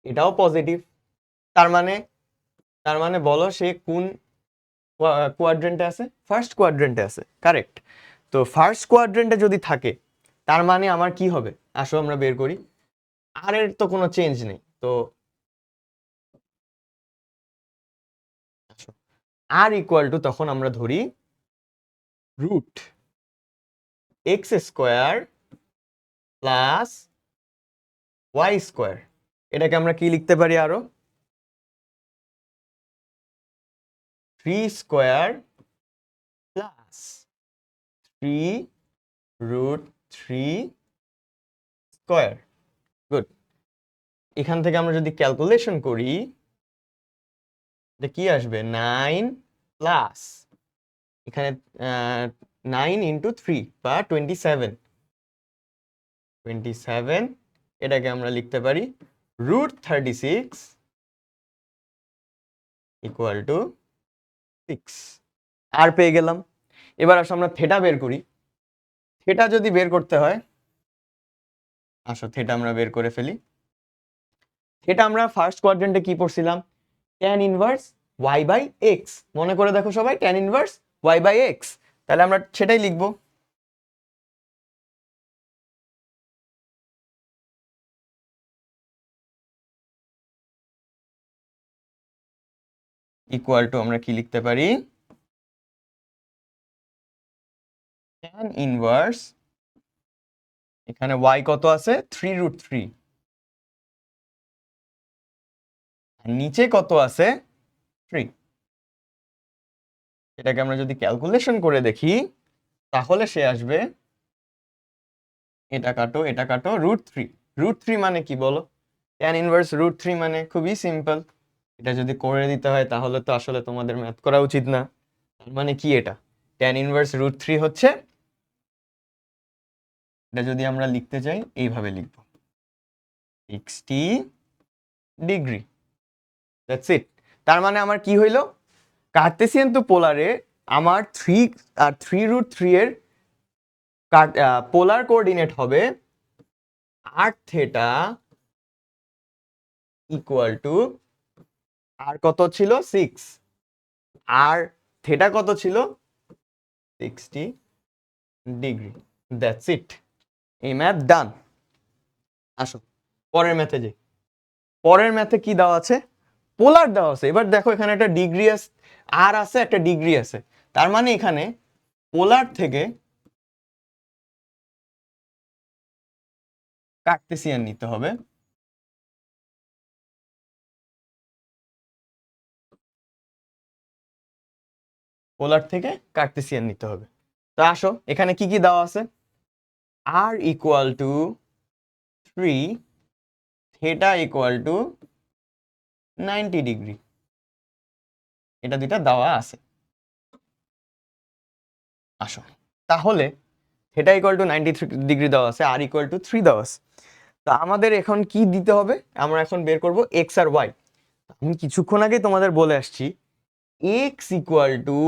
এটাও পজিটিভ। তার মানে বলো সে কোন কোয়াড্রেন্টে আছে? ফার্স্ট কোয়াড্রেন্টে আছে, কারেক্ট। তো ফার্স্ট কোয়াড্রেন্টে যদি থাকে, তার মানে আমার কি হবে? আসো আমরা বের করি। আর এর তো কোনো চেঞ্জ নেই, তো আর ইকুয়াল টু, তখন আমরা ধরি root x square plus y square. এটাকে আমরা কি লিখতে পারি আরো? 3 square plus 3 root 3 square. Good. এখান থেকে আমরা যদি ক্যালকুলেশন করি, কি আসবে? 9 প্লাস এখানে 9 ইন্টু 3 বা 27। এটাকে আমরা লিখতে পারি রুট 36 ইকুয়াল টু 6। আর পেয়ে গেলাম। এবার আসো আমরা থেটা বের করি। থেটা যদি বের করতে হয়, আসো থেটা আমরা বের করে ফেলি। থেটা আমরা ফার্স্ট কোয়াড্রেন্টে কি পড়ছিলাম? Tan inverse y by x. মনে করে দেখো সবাই, tan inverse y by x. তাহলে আমরা সেটাই লিখবো। ইকুয়াল টু আমরা কি লিখতে পারি? ট্যান ইনভার্স, এখানে ওয়াই কত আছে? 3 রুট 3, আর নিচে কত আছে? 3। এটাকে আমরা যদি ক্যালকুলেশন করে দেখি, তাহলে সে আসবে, এটা কাটো এটা কাটো, রুট 3। রুট 3 মানে কি বলো? tan ইনভার্স √3 মানে খুবই সিম্পল। এটা যদি করে দিতে হয় তাহলে তো আসলে তোমাদের ম্যাথ করা উচিত না। তার মানে কি এটা? tan ইনভার্স √3 হচ্ছে, এটা যদি আমরা লিখতে চাই এইভাবে লিখব, 60 ডিগ্রি। That's it. তার মানে আমার কি হইলো, কার্তেসিয়ান টু পোলারে আমার 3 আর 3√3 এর পোলার কোঅর্ডিনেট হবে r থেটা ইকুয়াল টু, আর কত ছিল 6, আর থেটা কত ছিল 60 ডিগ্রি। That's it. এই ম্যাথ ডান। আসো পরের ম্যাথে যাই। পরের ম্যাথে কি দেওয়া আছে, পোলার দেওয়া আছে। এবার দেখো এখানে একটা ডিগ্রি আছে, আর আছে একটা ডিগ্রি আছে, তার মানে এখানে পোলার থেকে কার্তেসিয়ান নিতে হবে। পোলার থেকে কার্তেসিয়ান নিতে হবে। তো আসো এখানে কি কি দেওয়া আছে, r equal to 3, theta equal to 90 degree, এটা দুইটা দেওয়া আছে। আসো তাহলে থেটা ইকুয়াল টু 90 ডিগ্রি দেওয়া আছে, r ইকুয়াল টু 3 দেওয়া আছে। তো আমাদের এখন কি দিতে হবে, আমরা এখন বের করব x আর y। আমি কিছুক্ষণ আগে তোমাদের বলে আসছি x equal to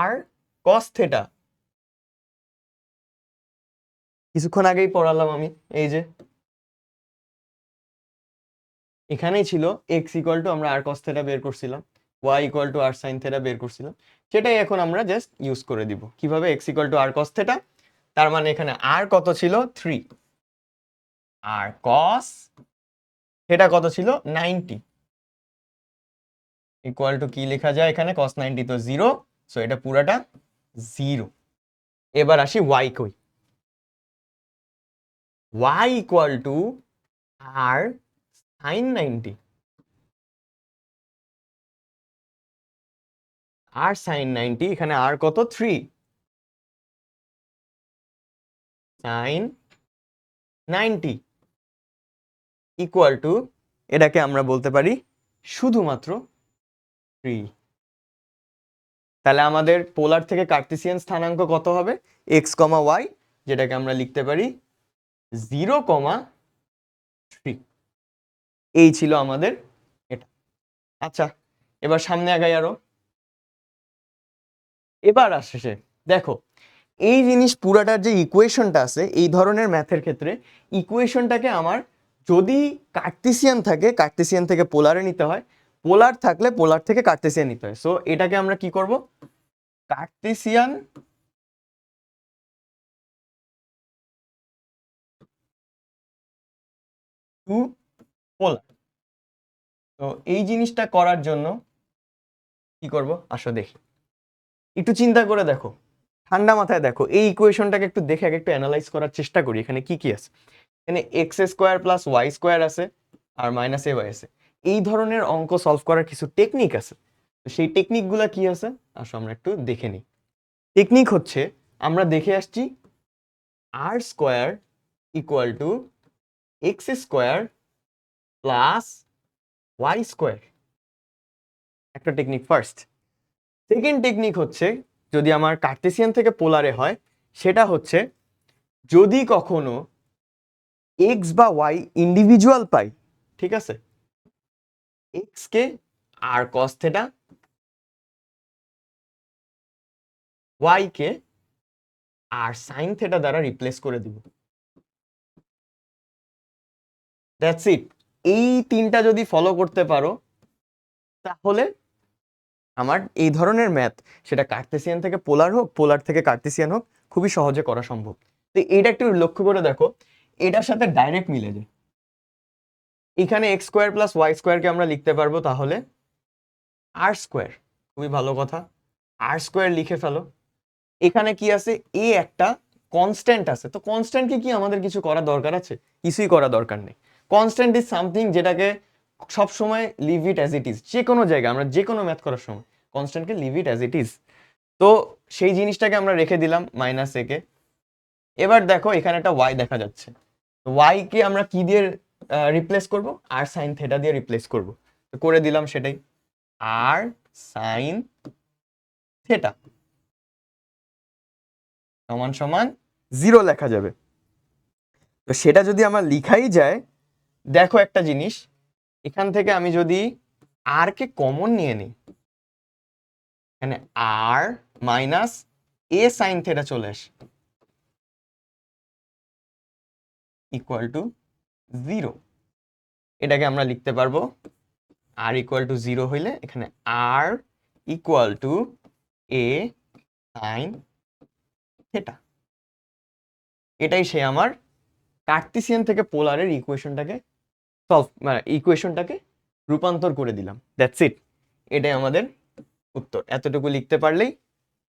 r cos theta. কিছুক্ষণ আগেই পড়ালাম আমি, এই যে এখানেই ছিল x ইকুয়াল টু, আমরা r cos থেটা বের করছিলাম, y equal two r sin theta বের করছিলাম, সেটাই এখন আমরা জাস্ট ইউজ করে দিব। কিভাবে, x equal to r cos theta, তার মানে এখানে r কত ছিল 3, আর cos থেটা কত ছিল 90, ইকুয়াল টু কি লেখা যায় এখানে, cos 90 তো 0, সো এটা পুরাটা 0। এবার আসি y কই, y equal two r sin 90, r sin 90, এখানে r কত 3, sin 90 ইকুয়াল টু, এটাকে আমরা বলতে পারি শুধুমাত্র 3। তাহলে আমাদের পোলার থেকে কার্তেসিয়ান স্থানাঙ্ক কত হবে, x, y, যেটাকে আমরা লিখতে পারি 0,3। এই ছিল আমাদের এটা। আচ্ছা এবার সামনে আগাই আরো। এবার আসছে দেখো, এই জিনিস পুরাটার যে ইকুয়েশনটা আছে এই ধরনের ম্যাথের ক্ষেত্রে, ইকুয়েশনটাকে আমার যদি কার্তেসিয়ান থাকে কার্তেসিয়ান থেকে পোলারে নিতে হয়, পোলার থাকলে পোলার থেকে কার্তেসিয়ান নিতে হয়। সো এটাকে আমরা কি করব, কার্তেসিয়ান টু পোলার। তো এই জিনিসটা করার জন্য কি করব, আসো দেখি, একটু চিন্তা করে দেখো, ঠান্ডা মাথায় দেখো এই ইকুয়েশনটাকে একটু দেখে একটু অ্যানালাইজ করার চেষ্টা করি। এখানে কি কি আছে, এখানে x square plus y square আছে, আর মাইনাস এ ওয়াই আছে। এই ধরনের অঙ্ক সলভ করার কিছু টেকনিক আছে। তো সেই টেকনিকগুলো কি আছে, আসো আমরা একটু দেখে নিই। টেকনিক হচ্ছে, আমরা দেখে আসছি r square equal to x square plus y square, একটা টেকনিক ফার্স্ট। সেকেন্ড টেকনিক হচ্ছে, যদি আমার কার্তেসিয়ান থেকে পোলারে হয়, সেটা হচ্ছে যদি কখনো এক্স বা ওয়াই ইন্ডিভিজুয়াল পাই, ঠিক আছে, এক্স কে আর কস থেটা, ওয়াই কে আর সাইন থেটা দ্বারা রিপ্লেস করে দিব। That's it. এই তিনটা যদি ফলো করতে পারো, তাহলে আমার এই ধরনের ম্যাথ, সেটা কার্তেসিয়ান থেকে পোলার হোক, পোলার থেকে কার্তেসিয়ান হোক, খুবই সহজে করা সম্ভব। তো এইটা একটু লক্ষ্য করে দেখো, এটার সাথে ডাইরেক্ট মিলে যায়। এখানে এক্স স্কোয়ার প্লাস ওয়াই স্কোয়ারকে আমরা লিখতে পারবো তাহলে আর স্কোয়ার, খুবই ভালো কথা, আর স্কোয়ার লিখে ফেলো। এখানে কি আছে, এ একটা কনস্ট্যান্ট আছে, তো কনস্ট্যান্টকে কি আমাদের কিছু করার দরকার আছে, কিছুই করা দরকার নেই। কনস্ট্যান্ট ইজ সামথিং যেটাকে সবসময় leave it as it is. যে কোনো জায়গায় আমরা যে কোনো ম্যাথ করার সময় কনস্ট্যান্টকে leave it as it is. তো সেই জিনিসটাকে আমরা রেখে দিলাম মাইনাস এ কে। এবার দেখো এখানে একটা ওয়াই দেখা যাচ্ছে, ওয়াই কে আমরা কি দিয়ে রিপ্লেস করব? আর সাইন থেটা দিয়ে রিপ্লেস করব। তো করে দিলাম সেটাই, আর সাইন থেটা সমান সমান 0 লেখা যাবে। তো সেটা যদি আমার লিখাই যায়, দেখো একটা জিনিস, এখান থেকে আমি যদি আর কে কমন নিয়ে নিই, এখানে আর মাইনাস এ সাইন থেটা চলে আসে ইকুয়াল টু 0। এটাকে আমরা লিখতে পারবো আর ইকুয়াল টু 0 হইলে এখানে আর equal to a sine theta. এটাই সে আমার কার্তেসিয়ান থেকে পোলারের ইকুয়েশনটাকে মানে ইকুয়েশনটাকে রূপান্তর করে দিলাম। দ্যাটস ইট, এটাই আমাদের উত্তর। এতটুকু লিখতে পারলেই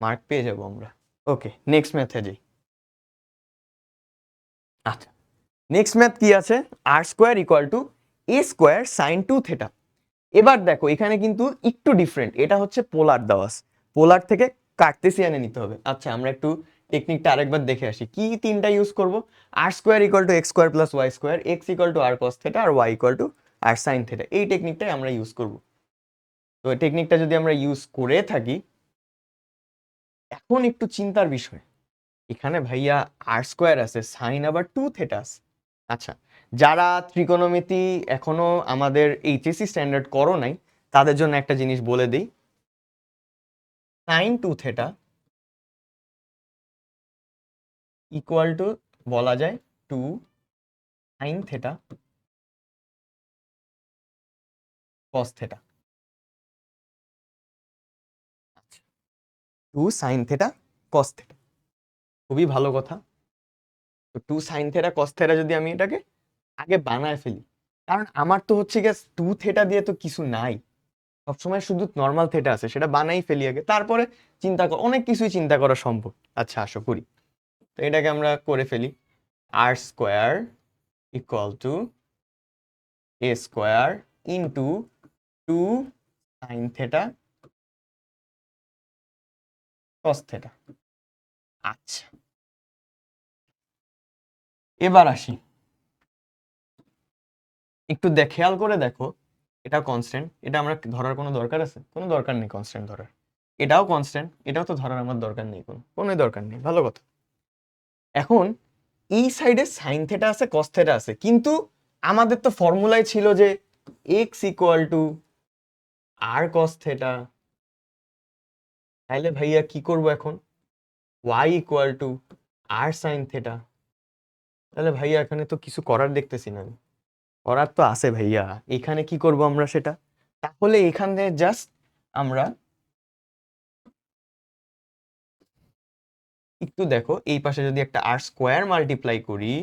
মার্ক পেয়ে যাব আমরা। ওকে, নেক্সট ম্যাথে যাই। আচ্ছা, নেক্সট ম্যাথ কি আছে? R square equal to a square sine 2 theta. এবার দেখো এখানে কিন্তু একটু ডিফারেন্ট, এটা হচ্ছে পোলার দেওয়া, পোলার থেকে কার্তেসিয়ানে নিতে হবে। আচ্ছা, আমরা একটু টেকনিকটা আরেকবার দেখে আসি। কি তিনটা ইউজ করব? R square equal to x square plus y square, x equal to r cos theta, আর y equal to r sine theta. এই টেকনিকটাই আমরা ইউজ করব। তো এই টেকনিকটা যদি আমরা ইউজ করে থাকি, এখন একটু চিন্তার বিষয়, এখানে ভাইয়া আর স্কোয়ার আছে, সাইন আবার 2 থেটা আছে। আচ্ছা, যারা ত্রিকোণমিতি এখনো আমাদের এইচএসসি স্ট্যান্ডার্ড করো নাই, তাদের জন্য একটা জিনিস বলে দিই। সাইন 2 থেটা ইকুয়াল টু বলা যায় 2 sine theta cos theta. 2 sine theta cos theta, খুবই ভালো কথা। তো 2 সাইন থেটা কস থেটা যদি আমি এটাকে আগে বানায় ফেলি, কারণ আমার তো হচ্ছে গিয়ে 2 থেটা দিয়ে তো কিছু নাই, সবসময় শুধু নর্মাল থেটা আছে, সেটা বানাই ফেলি আগে, তারপরে চিন্তা কর, অনেক কিছুই চিন্তা করা সম্ভব। আচ্ছা আসো করি। তো এটাকে আমরা করে ফেলি, r square equal to a square into 2 sine theta cos theta. আচ্ছা, এবার আসি, একটু খেয়াল করে দেখো, এটা কনস্ট্যান্ট, এটা আমরা ধরার কোনো দরকার আছে? কোনো দরকার নেই কনস্ট্যান্ট ধরার। এটাও কনস্ট্যান্ট, এটাও তো ধরার আমার দরকার নেই, কোনো দরকার নেই, ভালো কথা। এখন এই সাইডে সাইন থেটা আছে, কস থেটা আছে, কিন্তু আমাদের তো ফর্মুলাই ছিল যে x equal to r cos theta. তাহলে ভাইয়া কি করব এখন? Y equal to r sine theta. তাহলে ভাইয়া এখানে তো কিছু করার দেখতেছি না আমি। করার তো আছে ভাইয়া, এখানে কি করব আমরা সেটা? তাহলে এখানে জাস্ট আমরা একটু দেখো, এই পাশে যদি একটা আর স্কোয়ার মাল্টিপ্লাই করি,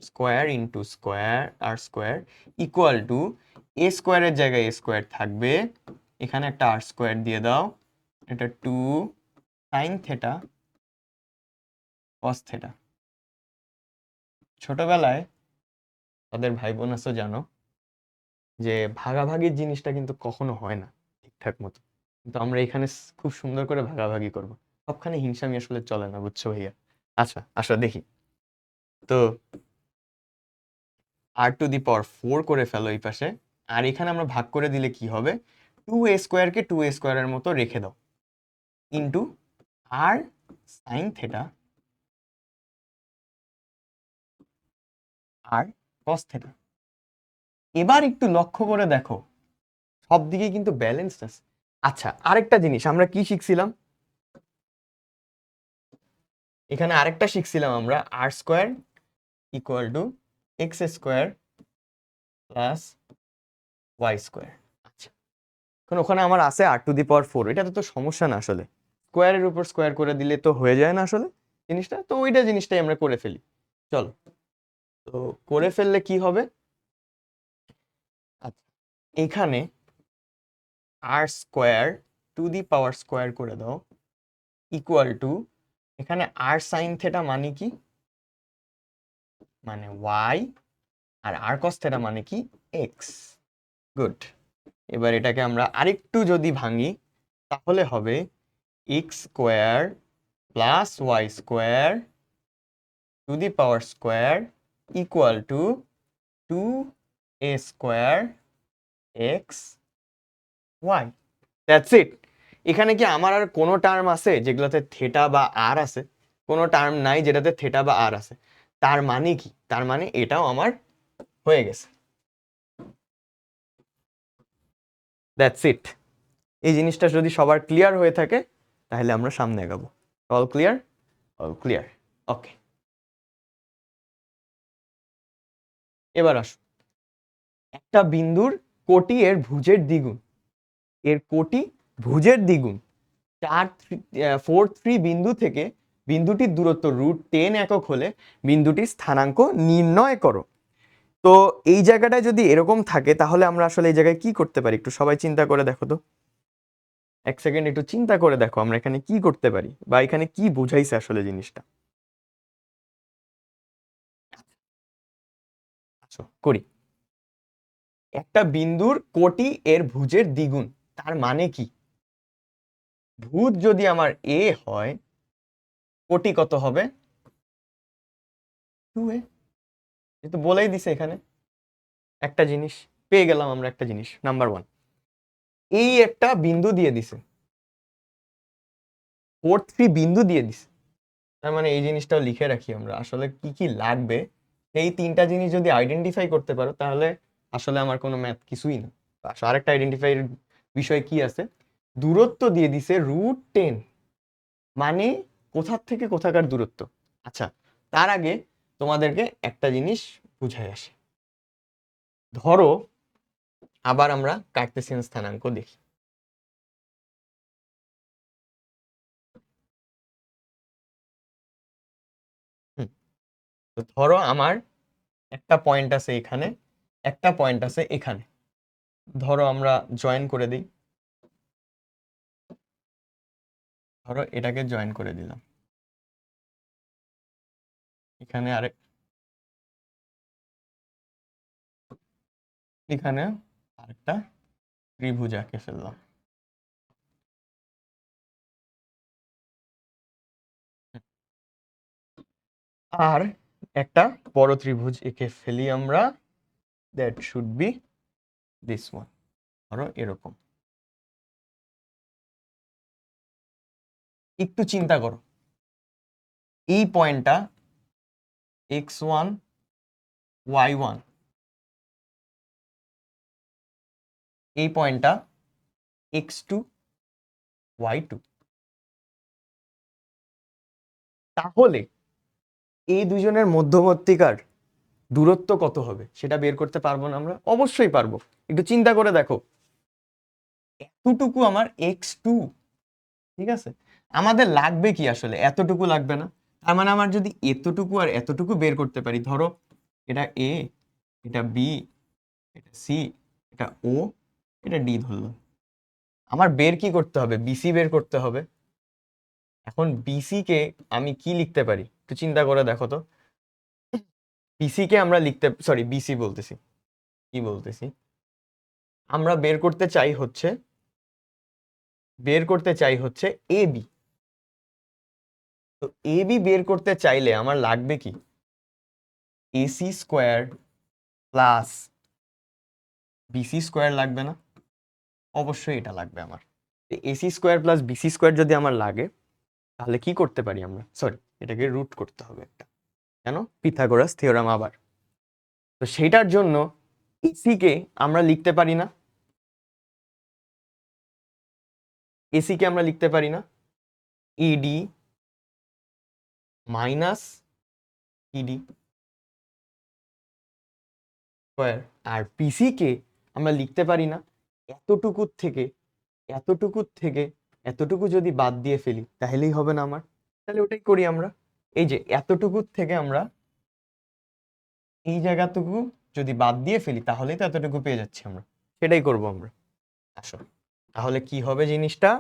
square into square r square equal to a স্কোয়ারের জায়গায় এ স্কোয়ার থাকবে, এখানে একটা আর স্কোয়ার দিয়ে দাও, এটা 2 সাইন থেটা কস থেটা। ছোটবেলায় তাদের ভাই বোন আছো জানো যে ভাগাভাগির জিনিসটা কিন্তু কখনো হয় না ঠিকঠাক মতো, কিন্তু আমরা এখানে খুব সুন্দর করে ভাগাভাগি করব। সবখানে হিংসামি আসলে চলে না, বুঝছো ভাইয়া? আচ্ছা আসো দেখি। তো আর টু দি পাওয়ার 4 করে ফেলো এই পাশে, আর এখানে আমরা ভাগ করে দিলে কি হবে? 2a স্কোয়ারকে 2a স্কোয়ারের মতো রেখে দাও, ইন্টু আর সাইন থেটা আর কস থেটা। এবার একটু লক্ষ্য করে দেখো, সব দিকে কিন্তু ব্যালেন্সড আছে। আচ্ছা, আরেকটা জিনিস আমরা কি শিখছিলাম? এখানে আরেকটা শিখছিলাম আমরা, r square equal to x square plus y square. আচ্ছা, এখন ওখানে আমার আছে আর টু দি পাওয়ার 4, এটা তো সমস্যা না আসলে, স্কোয়ারের উপর স্কোয়ার করে দিলে তো হয়ে যায় না আসলে জিনিসটা, তো ওইটা জিনিসটাই আমরা করে ফেলি। চলো, তো করে ফেললে কি হবে? আচ্ছা, এখানে r square to the power square করে দাও ইকুয়াল টু, এখানে আর সাইন থেটা মানে কি? মানে ওয়াই, আর আর কস থেটা মানে কি? এক্স। গুড। এবার এটাকে আমরা আরেকটু যদি ভাঙি, তাহলে হবে x square plus y square to the power square equal to 2a square x y. That's it. এখানে কি আমার আর কোনো টার্ম আছে যেগুলোতে থেটা বা আর আছে? কোনো টার্ম নাই যেটাতে থেটা বা আর আছে। তার মানে কি? তার মানে এটাও আমার হয়ে গেছে। That's it. এই জিনিসটা যদি সবার ক্লিয়ার হয়ে থাকে তাহলে আমরা সামনে এগাবো। All clear? All clear. Okay, এবার আসো, একটা বিন্দুর কোটি এর ভুজের দ্বিগুণ, এর কোটি ভুজের দ্বিগুণ 4 3 বিন্দু থেকে বিন্দুটির দূরত্ব √10 একক হলে বিন্দুটির স্থানাঙ্ক নির্ণয় করো। তো এই জায়গাটায় যদি এরকম থাকে তাহলে আমরা আসলে এই জায়গায় কি করতে পারি? একটু সবাই চিন্তা করে দেখো তো, এক সেকেন্ড একটু চিন্তা করে দেখো আমরা এখানে কি করতে পারি বা এখানে কি বুঝাইছে আসলে জিনিসটা। আচ্ছা করি। একটা বিন্দুর কোটি এর ভুজের দ্বিগুণ, তার মানে কি? ভুজ যদি আমার এ হয়, কোটি কত হবে? 2a। যেহেতু বলেই দিছে এখানে একটা জিনিস পেয়ে গেলাম আমরা, একটা জিনিস নাম্বার 1, এই একটা বিন্দু দিয়ে দিছে, 4 3 বিন্দু দিয়ে দিছে। তার মানে এই জিনিসটাও লিখে রাখি আমরা, আসলে কি কি লাগবে এই তিনটা জিনিস যদি আইডেন্টিফাই করতে পারো তাহলে আসলে আমার কোনো ম্যাথ কিছুই না। আরেকটা আইডেন্টিফাই বিষয় কি আছে? দূরত্ব দিয়ে দিছে √10, মানে কোথার থেকে কোথাকার দূরত্ব। আচ্ছা, তার আগে তোমাদেরকে একটা জিনিস বুঝাই আসি। ধরো আবার আমরা কার্তেশিয়ান স্থানাঙ্ক দেখি। তো ধরো আমার একটা পয়েন্ট আছে এখানে, একটা পয়েন্ট আছে এখানে, ধরো আমরা জয়েন করে দিই। ধরো এটাকে জয়েন করে দিলাম, এখানে আরেক, এখানে আরেকটা ত্রিভুজ আঁকে ফেললাম। আর একটা বড় ত্রিভুজ এঁকে ফেলি আমরা, that should be this one. ধরো এরকম। একটু চিন্তা করো, এই পয়েন্টটা x1 y1, এই পয়েন্টটা x2 y2। তাহলে এই দুজনের মধ্যবর্তীকার দূরত্ব কত হবে সেটা বের করতে পারবো না আমরা? অবশ্যই পারবো। একটু চিন্তা করে দেখো, এতটুকু আমার x2, ঠিক আছে, আমাদের লাগবে কি আসলে? এতটুকু লাগবে না। তার মানে আমার যদি এতটুকু আর এতটুকু বের করতে পারি, ধরো এটা এ, এটা বি, এটা সি, এটা ও, এটা ডি ধরলাম, আমার বের কি করতে হবে? বিসি বের করতে হবে। এখন বিসি কে আমি কি লিখতে পারি একটু চিন্তা করে দেখো তো। বিসি কে আমরা লিখতে, সরি বিসি বলতেছি, কি বলতেছি, আমরা বের করতে চাই হচ্ছে এ বি। তো এ বি বের করতে চাইলে আমার লাগবে কি? AC square plus BC square লাগবে না? অবশ্যই এটা লাগবে আমার। AC square plus BC square যদি আমার লাগে তাহলে কি করতে পারি আমরা? সরি, এটাকে রুট করতে হবে একটা, কেন? পিথাগোরাস থিওরাম আবার। তো সেইটার জন্য এসি কে আমরা লিখতে পারি না, এসি কে আমরা লিখতে পারি না ইডি মাইনাস ইডি স্কোয়ার। আর পিসি কে আমরা লিখতে পারি না এতটুকুর থেকে, এতটুকুর থেকে এতটুকু যদি বাদ দিয়ে ফেলি তাহলেই হবে না আমার? তাহলে ওটাই করি আমরা। এই যে এতটুকুর থেকে আমরা এই জায়গাটুকু যদি বাদ দিয়ে ফেলি তাহলেই তো এতটুকু পেয়ে যাচ্ছি আমরা, সেটাই করব আমরা। আসো, তাহলে কি হবে জিনিসটা?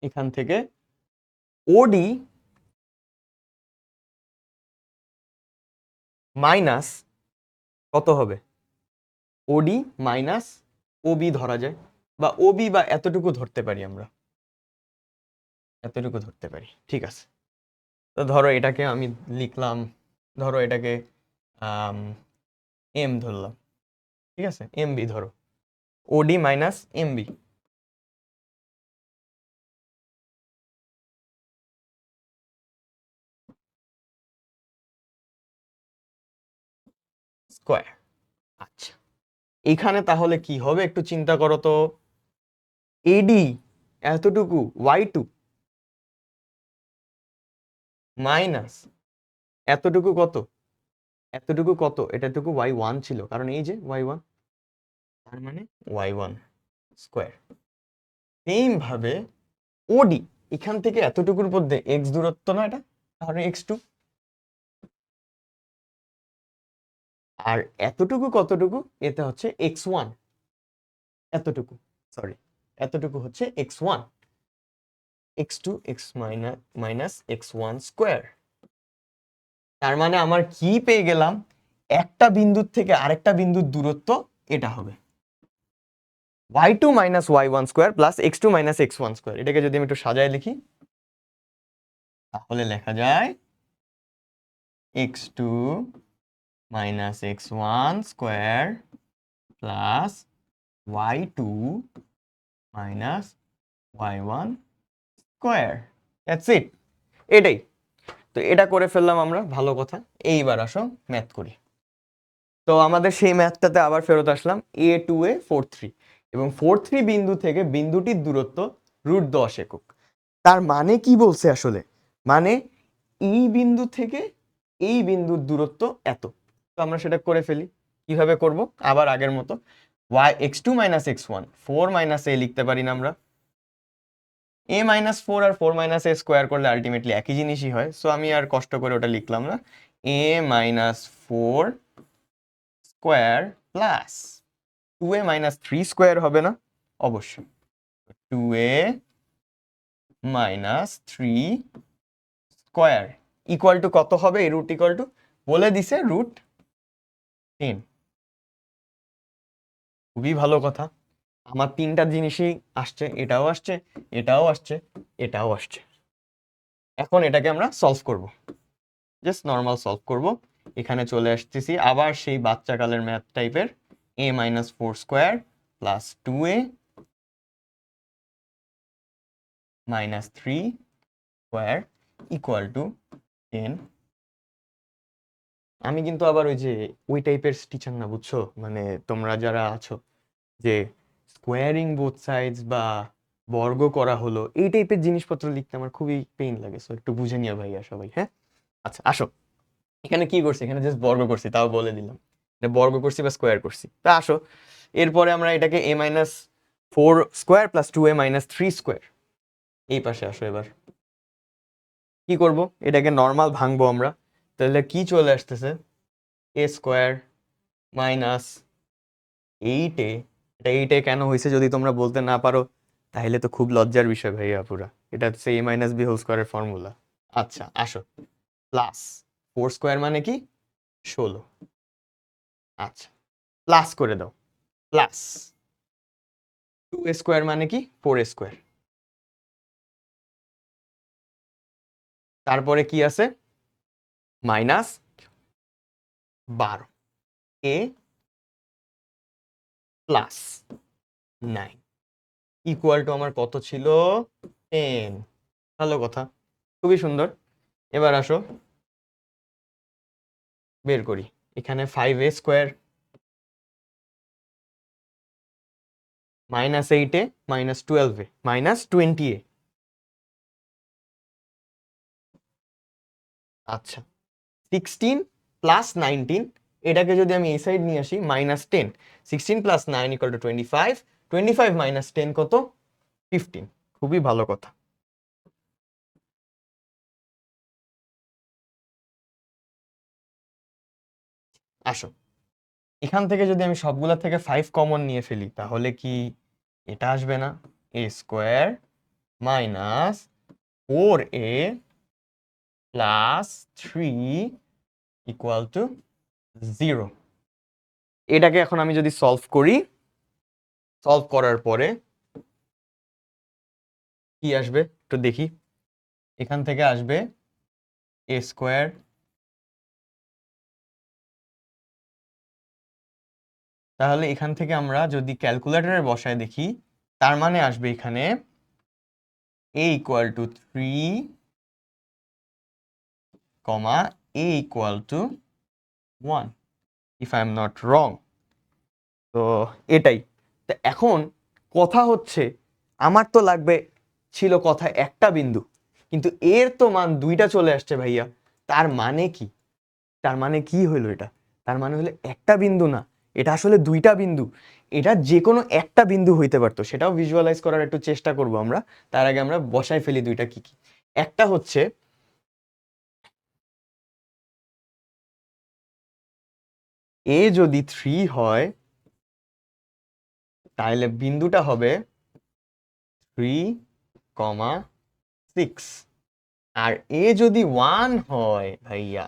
এখান থেকে ওডি মাইনাস কত হবে? ওডি মাইনাস ওবি ধরা যায়, বা ওবি বা এতটুকু ধরতে পারি আমরা। এতটুকু ধরতে পারি, ঠিক আছে। তো ধরো এটাকে আমি লিখলাম, ধরো এটাকে এম ধরলাম, ঠিক আছে, এমবি ধরো, ওডি মাইনাস এমবি স্কোয়ার। আচ্ছা, এখানে তাহলে কি হবে একটু চিন্তা করো তো। এডি এতটুকু ওয়াই টু মাইনাস এতটুকু কত, এতটুকু কত, এটাটুকু ওয়াই ওয়ান ছিল, কারণ এই যে ওয়াই ওয়ান, তার মানে ওয়াই ওয়ান স্কোয়ার। সেম ভাবে ওডি এখান থেকে এতটুকুর মধ্যে এক্স দূরত্ব না এটা, তাহলে এক্স টু। আর এতটুকু কতটুকু, এতে হচ্ছে এক্স ওয়ান, এতটুকু, সরি, এতটুকু হচ্ছে x one, x two x minus x one square. তার মানে আমার কি পেয়ে গেলাম, একটা বিন্দুর থেকে আরেকটা বিন্দুর দূরত্ব এটা হবে y two minus y one square plus x two minus x one square. এটাকে যদি আমি একটু সাজায় লিখি, তাহলে লেখা যায় x two minus x one square plus y two minus y one square. That's it, এটাই। তো এটা করে ফেললাম আমরা, ভালো কথা। এইবার আসো ম্যাথ করি। তো আমাদের সেই ম্যাথটাতে আবার ফেরত আসলাম, A2A43, এবং 43 বিন্দু থেকে বিন্দুটির দূরত্ব √10 একক। তার মানে কি বলছে আসলে, মানে এই বিন্দু থেকে এই বিন্দুর দূরত্ব এত। তো আমরা সেটা করে ফেলি। কিভাবে করব, আবার আগের মতো, x2 minus x1 4 minus a লিখতে পারি না আমরা, a মাইনাস 4 আর 4 মাইনাস a স্কোয়ার করলে আলটিমেটলি একই জিনিসই হয়। সো আমি আর কষ্ট করে ওটা লিখলাম না, a minus 4 square plus 2a minus 3 square হবে না, অবশ্যই 2a minus 3 square equal two কত হবে, এই রুট ইকুয়াল টু বলে দিছে √10। খুবই ভালো কথা, আমার তিনটা জিনিসই আসছে, এটাও আসছে, এটাও আসছে, এটাও আসছে। এখন এটাকে আমরা সলভ করব, জাস্ট নর্মাল সলভ করব। এখানে চলে আসতেছি আবার সেই বাচ্চাকালের ম্যাথ টাইপের, a minus 4 square plus 2a minus 3 square equal two 10। আমি কিন্তু আবার ওই টাইপের টিচার না, বুঝছো, মানে তোমরা যারা আছো যে স্কোয়ারিং বোথ সাইডস বা বর্গ করা হলো, এই টাইপের জিনিসপত্র লিখতে আমার খুবই পেইন লাগে। সো একটু বুঝে নিও ভাইয়া সবাই, হ্যাঁ। আচ্ছা আসো, এখানে কি করছি, এখানে জাস্ট বর্গ করছি, তাও বলে দিলাম বর্গ করছি বা স্কোয়ার করছি। তা আসো, এরপরে আমরা এটাকে a minus 4 square plus 2a minus 3 square, এই পাশে আসো। এবার কি করব, এটাকে নর্মাল ভাঙবো আমরা। তাহলে কি চলে আসতেছে, a স্কোয়ার মাইনাস 8a, এটা 8a কেন হয়েছে যদি তোমরা বলতে না পারো তাহলে তো খুব লজ্জার বিষয় ভাইয়া পুরা। এটা হচ্ছে a মাইনাস বি হোল স্কোয়ারের ফর্মুলা। আচ্ছা আসো, প্লাস 4 স্কোয়ার মানে কি 16। আচ্ছা, প্লাস করে দাও, প্লাস 2a স্কোয়ার মানে কি 4a স্কোয়ার। তারপরে কি আছে, minus 12 a plus 9 equal to আমার কত ছিল, 10। ভালো কথা, খুবই সুন্দর। এবার আসো বের করি, এখানে 5a square minus 8a minus 12a minus 20a। আচ্ছা, 16 প্লাস 19, এটাকে যদি আমি এই সাইড নিয়ে আসি, -10, 16 প্লাস 9 ইকুয়াল টু 25, 25 মাইনাস 10 কত, 15। খুবই ভালো কথা। আসো, এখান থেকে যদি আমি সবগুলা থেকে 5 কমন নিয়ে ফেলি, তাহলে কি এটা আসবে না, a square minus 4a plus 3 equal to 0। এটাকে এখন আমি যদি সলভ করি, সলভ করার পরে কি আসবে একটু দেখি, এখান থেকে আসবে এ স্কোয়ার, তাহলে এখান থেকে আমরা যদি ক্যালকুলেটরে বসায় দেখি, তার মানে আসবে এখানে a equal to 3, comma a equal to 1, if I am not wrong. তো এটাই। তো এখন কথা হচ্ছে, আমার তো লাগবে, ছিল কথা একটা বিন্দু, কিন্তু এর তো মান দুইটা চলে আসছে ভাইয়া। তার মানে কি? তার মানে কি হইলো এটা? তার মানে হলো একটা বিন্দু না, এটা আসলে দুইটা বিন্দু। এটা যে কোনো একটা বিন্দু হইতে পারতো, সেটাও ভিজুয়ালাইজ করার একটু চেষ্টা করব আমরা। তার আগে আমরা বসাই ফেলি দুইটা কি কি। একটা হচ্ছে এ যদি 3 হয়, তাহলে বিন্দুটা হবে 3,6। আর এ যদি 1 হয় ভাইয়া,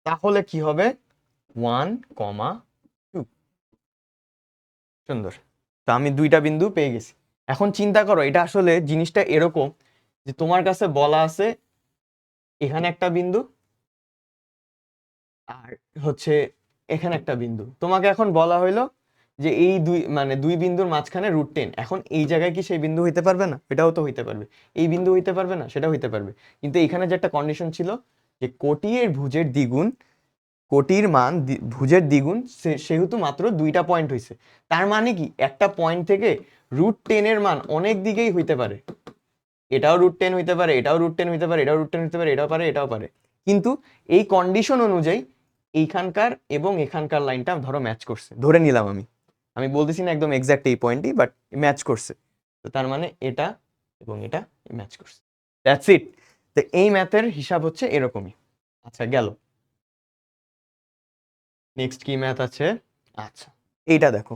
তাহলে কি হবে? 1,2। সুন্দর। তো আমি দুইটা বিন্দু পেয়ে গেছি। এখন চিন্তা করো, এটা আসলে জিনিসটা এরকম যে তোমার কাছে বলা আছে এখানে একটা বিন্দু, আর হচ্ছে এখানে একটা বিন্দু। তোমাকে এখন বলা হইলো যে এই দুই, মানে দুই বিন্দুর মাঝখানে √10। এখন এই জায়গায় কি সেই বিন্দু হইতে পারবে না? এটাও তো হইতে পারবে। এই বিন্দু হইতে পারবে না? সেটাও হইতে পারবে। কিন্তু এখানে যে একটা কন্ডিশন ছিল যে কোটির ভুজের দ্বিগুণ, কোটির মান ভুজের দ্বিগুণ, সেহেতু মাত্র দুইটা পয়েন্ট হইছে। তার মানে কি একটা পয়েন্ট থেকে √10 এর মান অনেক দিকেই হইতে পারে। এটাও √10 হইতে পারে, এটাও √10 হইতে পারে, এটাও √10 হইতে পারে, এটাও পারে, এটাও পারে। কিন্তু এই কন্ডিশন অনুযায়ী এইখানকার এবং এখানকার লাইনটা ধরো ম্যাচ করছে, ধরে নিলাম আমি। আমি বলতেছি না একদম এক্সাক্ট এই পয়েন্টই, বাট ম্যাচ করছে। তো তার মানে এটা এবং এটা ম্যাচ করছে। That's it. তো এই ম্যাথের হিসাব হচ্ছে এরকমই। আচ্ছা, গেল। নেক্সট কি ম্যাথ আছে? আচ্ছা, এইটা দেখো।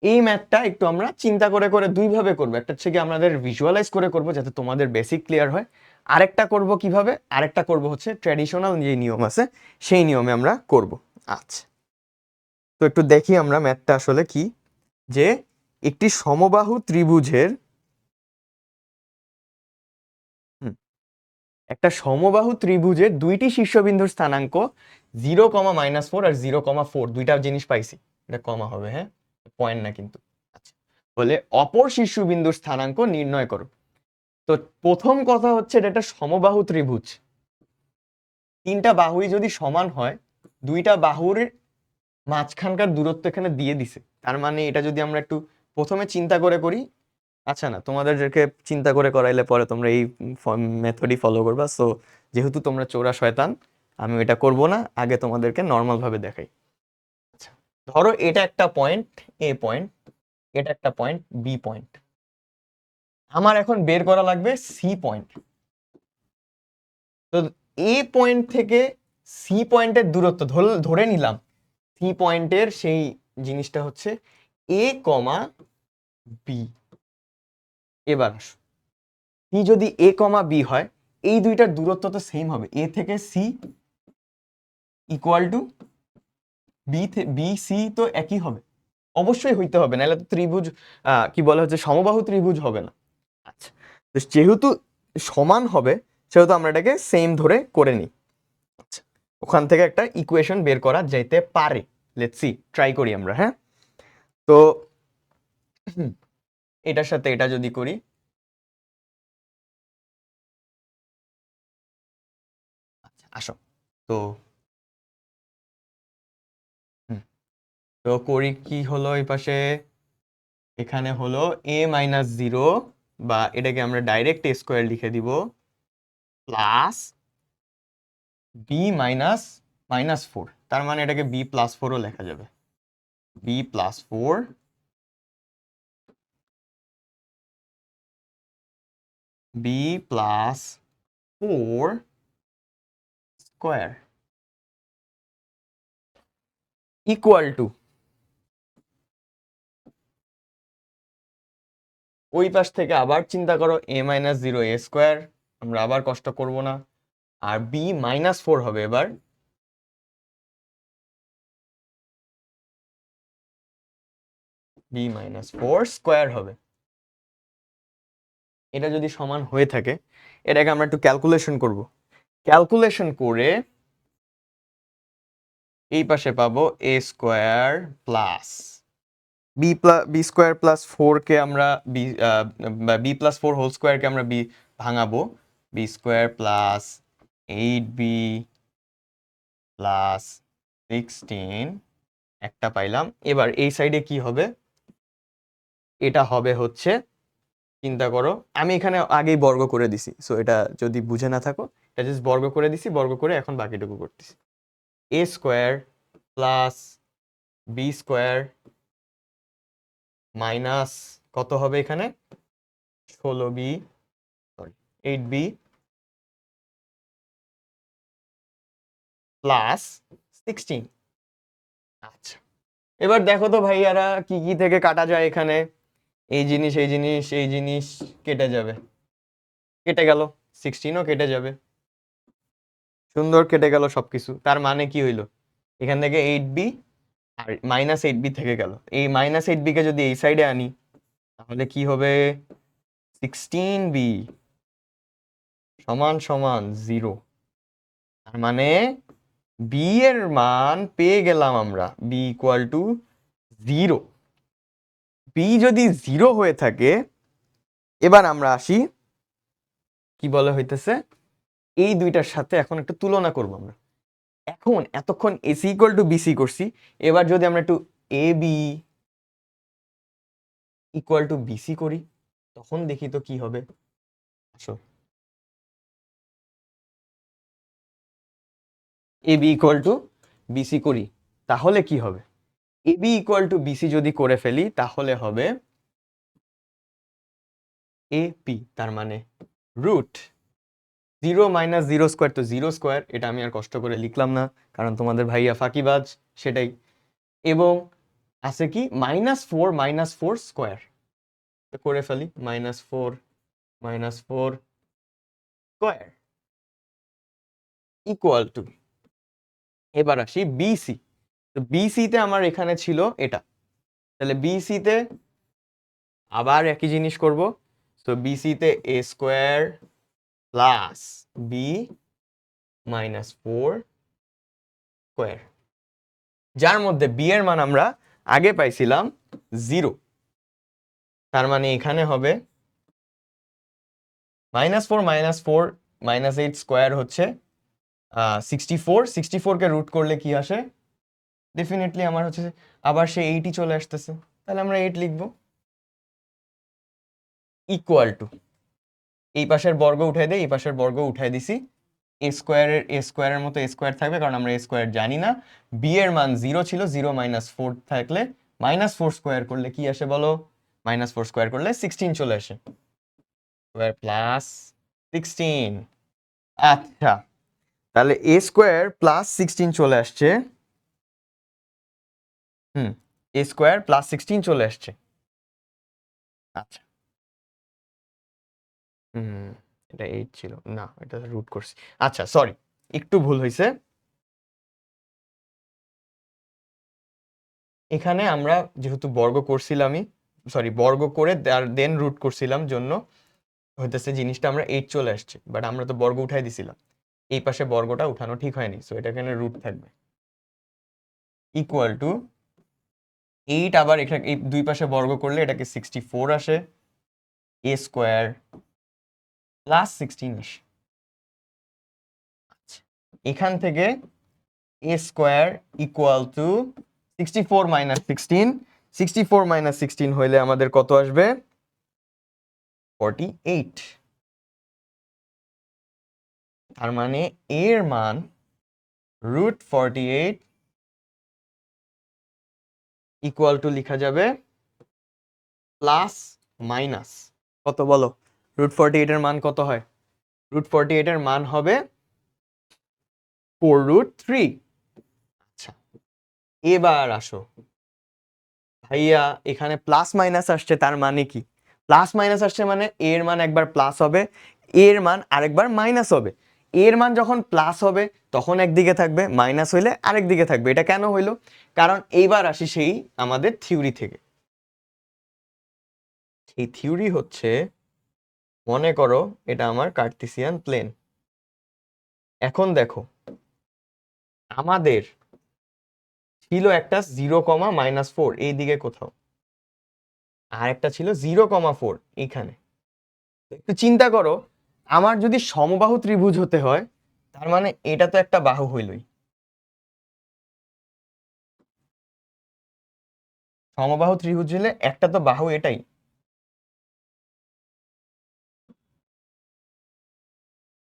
এই ম্যাথটা একটু আমরা চিন্তা করে করে দুইভাবে করবো। একটা হচ্ছে কি আমাদের ভিজুয়ালাইজ করে করব যাতে তোমাদের বেসিক ক্লিয়ার হয়। আরেকটা করব কিভাবে? আরেকটা করব হচ্ছে ট্র্যাডিশনাল যে নিয়ম আছে সেই নিয়মে আমরা করব। আচ্ছা, তো একটু দেখি আমরা ম্যাথটা আসলে কি। যে একটি সমবাহু ত্রিভুজের একটা সমবাহু ত্রিভুজের দুইটি শীর্ষবিন্দুর স্থানাঙ্ক 0,-4 আর 0,4, দুইটা জিনিস পাইছি। এটা কমা হবে, হ্যাঁ, পয়েন্ট না কিন্তু। আচ্ছা, বলে অপর শীর্ষবিন্দুর স্থানাঙ্ক নির্ণয় করো। তো প্রথম কথা হচ্ছে এটা একটা সমবাহু ত্রিভুজ। তিনটা বাহুই যদি সমান হয়, দুইটা বাহুর মাঝখানকার দূরত্ব এখানে দিয়ে দিছে। তার মানে এটা যদি আমরা একটু প্রথমে চিন্তা করে করি। আচ্ছা, না তোমাদেরকে চিন্তা করে করাইলে পরে তোমরা এই মেথডই ফলো করবা। সো যেহেতু তোমরা চোরা শয়তান, আমি এটা করব না, আগে তোমাদেরকে নর্মাল ভাবে দেখাই। আচ্ছা, ধরো এটা একটা পয়েন্ট এ পয়েন্ট, এটা একটা পয়েন্ট বি পয়েন্ট। আমার এখন বের করা লাগবে সি পয়েন্ট। তো এ পয়েন্ট থেকে সি পয়েন্টের দূরত্ব ধরে নিলাম সি পয়েন্টের সেই জিনিসটা হচ্ছে এ কমা বি। এবার আসো, সি যদি এ কমা বি হয়, এই দুইটার দূরত্ব তো সেম হবে। এ থেকে C equal to B, B C তো একই হবে, অবশ্যই হইতে হবে, নাহলে তো ত্রিভুজ কি বলা হচ্ছে সমবাহু ত্রিভুজ হবে না। আচ্ছা, তো যেহেতু সমান হবে সেহেতু আমরা এটাকে সেম ধরে করে নিই। আচ্ছা, ওখান থেকে একটা ইকুয়েশন বের করা যেতে পারে। লেটস সি, ট্রাই করি আমরা। হ্যাঁ, তো এটার সাথে এটা যদি করি, আচ্ছা আসো, তো তো করি কি হলো এই পাশে, এখানে হলো a-0, বা এটাকে আমরা ডাইরেক্ট a স্কোয়ার লিখে দিব, প্লাস b-4। তার মানে এটাকে b+4ও লেখা যাবে। b+4, b+4 square equal two, ওই পাশ থেকে আবার চিন্তা করো a-0 a স্কোয়ার, আমরা আবার কষ্ট করব না। আর b-4 হবে এবার, b-4 স্কোয়ার হবে। এটা যদি সমান হয়ে থাকে, এটাকে আমরা একটু ক্যালকুলেশন করব। ক্যালকুলেশন করে এই পাশে পাবো a square plus b square plus 4 কে আমরা বি প্লাস 4 হোল স্কোয়ারকে আমরা বি ভাঙাবো, b square plus 8b plus 16 একটা পাইলাম। এবার এই সাইডে কি হবে, এটা হবে হচ্ছে, চিন্তা করো, আমি এখানে আগেই বর্গ করে দিছি, সো এটা যদি বুঝে না থাকো, এটা জাস্ট বর্গ করে দিছি, বর্গ করে এখন বাকিটুকু করতেছি। A square plus b square minus কত হবে এখানে 16b, সরি 8b প্লাস 16। আচ্ছা, এবার দেখো তো ভাইয়ারা কি কি থেকে কাটা যায় এখানে, এই জিনিস এই জিনিস এই জিনিস কেটে যাবে, কেটে গেল, 16ও কেটে যাবে, সুন্দর কেটে গেল সবকিছু। তার মানে কি হইলো, এখান থেকে 8b আর মাইনাস 8b থেকে গেল, এই মাইনাস 8b কে যদি এই সাইডে আনি তাহলে কি হবে, 16b সমান সমান 0। তার মানে বি এর মান পেয়ে গেলাম আমরা, বি ইকুয়াল টু 0। বি যদি 0 হয়ে থাকে, এবার আমরা আসি কি বলে হইতেছে, এই দুইটার সাথে এখন একটু তুলনা করবো আমরা। এখন এতক্ষণ এসি ইকুয়াল টু বিসি করছি, এবার যদি আমরা একটু A B equal to BC করি, তখন দেখি তো কি হবে। আসো, A B equal to BC করি, তাহলে কি হবে, A B equal to BC যদি করে ফেলি তাহলে হবে এ পি, তার মানে রুট 0 মাইনাস 0 স্কোয়ার, তো 0 স্কোয়ার, এটা আমি আর কষ্ট করে লিখলাম না, কারণ তোমাদের ভাইয়া ফাঁকিবাজ সেটাই। এবং আছে কি -4 স্কোয়ার, করে ফেলি -4 স্কোয়ার ইকুয়াল টু, এবার আসি বিসি। তো বিসি তে আমার এখানে ছিল এটা, তাহলে বিসি তে আবার একই জিনিস করব। তো বিসি তে এ স্কোয়ার প্লাস বি -4 স্কোয়ার, যার মধ্যে বি এর মান আমরা আগে পাইছিলাম 0। তার মানে এখানে হবে -4 -8 স্কোয়ার হচ্ছে 64, 64 কে রুট করলে কি আসে, ডেফিনেটলি আমার হচ্ছে আবার সে 8ই চলে আসতেছে, তাহলে আমরা 8 লিখবো, ইকুয়াল টু, এই পাশের বর্গ উঠাই দেই, এই পাশের বর্গ উঠাই দিছি, এ স্কোয়ারের মতো এ স্কোয়ার থাকবে, কারণ আমরা এ স্কোয়ার জানি না। বি এর মান 0 ছিল, 0 -4 থাকলে -4 স্কোয়ার করলে কি আসে বলো, -4 স্কোয়ার করলে 16 চলে আসে, স্কোয়ার প্লাস 16। আচ্ছা, তাহলে এ স্কোয়ার প্লাস 16 চলে আসছে, এ স্কোয়ার প্লাস 16 চলে আসছে। আচ্ছা, এটা 8 ছিল না, এটা রুট করছি, আচ্ছা সরি, একটু ভুল হয়েছে। এখানে আমরা যেহেতু বর্গ করছিলামই, সরি বর্গ করে দেন রুট করছিলাম জন্য হইতেছে জিনিসটা আমরা 8 চলে আসছে, বাট আমরা তো বর্গ উঠাই দিছিলাম, এই পাশে বর্গটা উঠানো ঠিক হয়নি, সো এটা এখানে রুট থাকবে, ইকুয়াল টু 8, আবার এখানে এই দুই পাশে বর্গ করলে এটাকে 64 আসে, এ স্কোয়ার প্লাস 16 আসে। আচ্ছা, এখান থেকে এ স্কোয়ার ইকুয়াল টু 64 -16, 64 -16 হইলে আমাদের কত আসবে, 48। তার মানে এর মান √48 ইকুয়াল টু লিখা যাবে প্লাস মাইনাস কত বলো, √48 এর মান কত হয়, √48 এর মান হবে 4√3। আচ্ছা, এবার আসো ভাইয়া, এখানে প্লাস মাইনাস আসছে, তার মানে কি, প্লাস মাইনাস আসছে মানে এর মান একবার প্লাস হবে, এর মান আরেকবার মাইনাস হবে। এর মান যখন প্লাস হবে তখন একদিকে থাকবে, মাইনাস হইলে আরেক দিকে থাকবে। এটা কেন হইলো, কারণ এইবার আসি সেই আমাদের থিওরি থেকে। এই থিওরি হচ্ছে মনে করো এটা আমার কার্টেসিয়ান প্লেন। এখন দেখো আমাদের ছিল একটা 0,-4 এই দিকে কোথাও, আর একটা ছিল 0,4 এখানে। একটু চিন্তা করো, আমার যদি সমবাহু ত্রিভুজ হতে হয় তার মানে এটা তো একটা বাহু হইলই। সমবাহু ত্রিভুজ হলে একটা তো বাহু এটাই।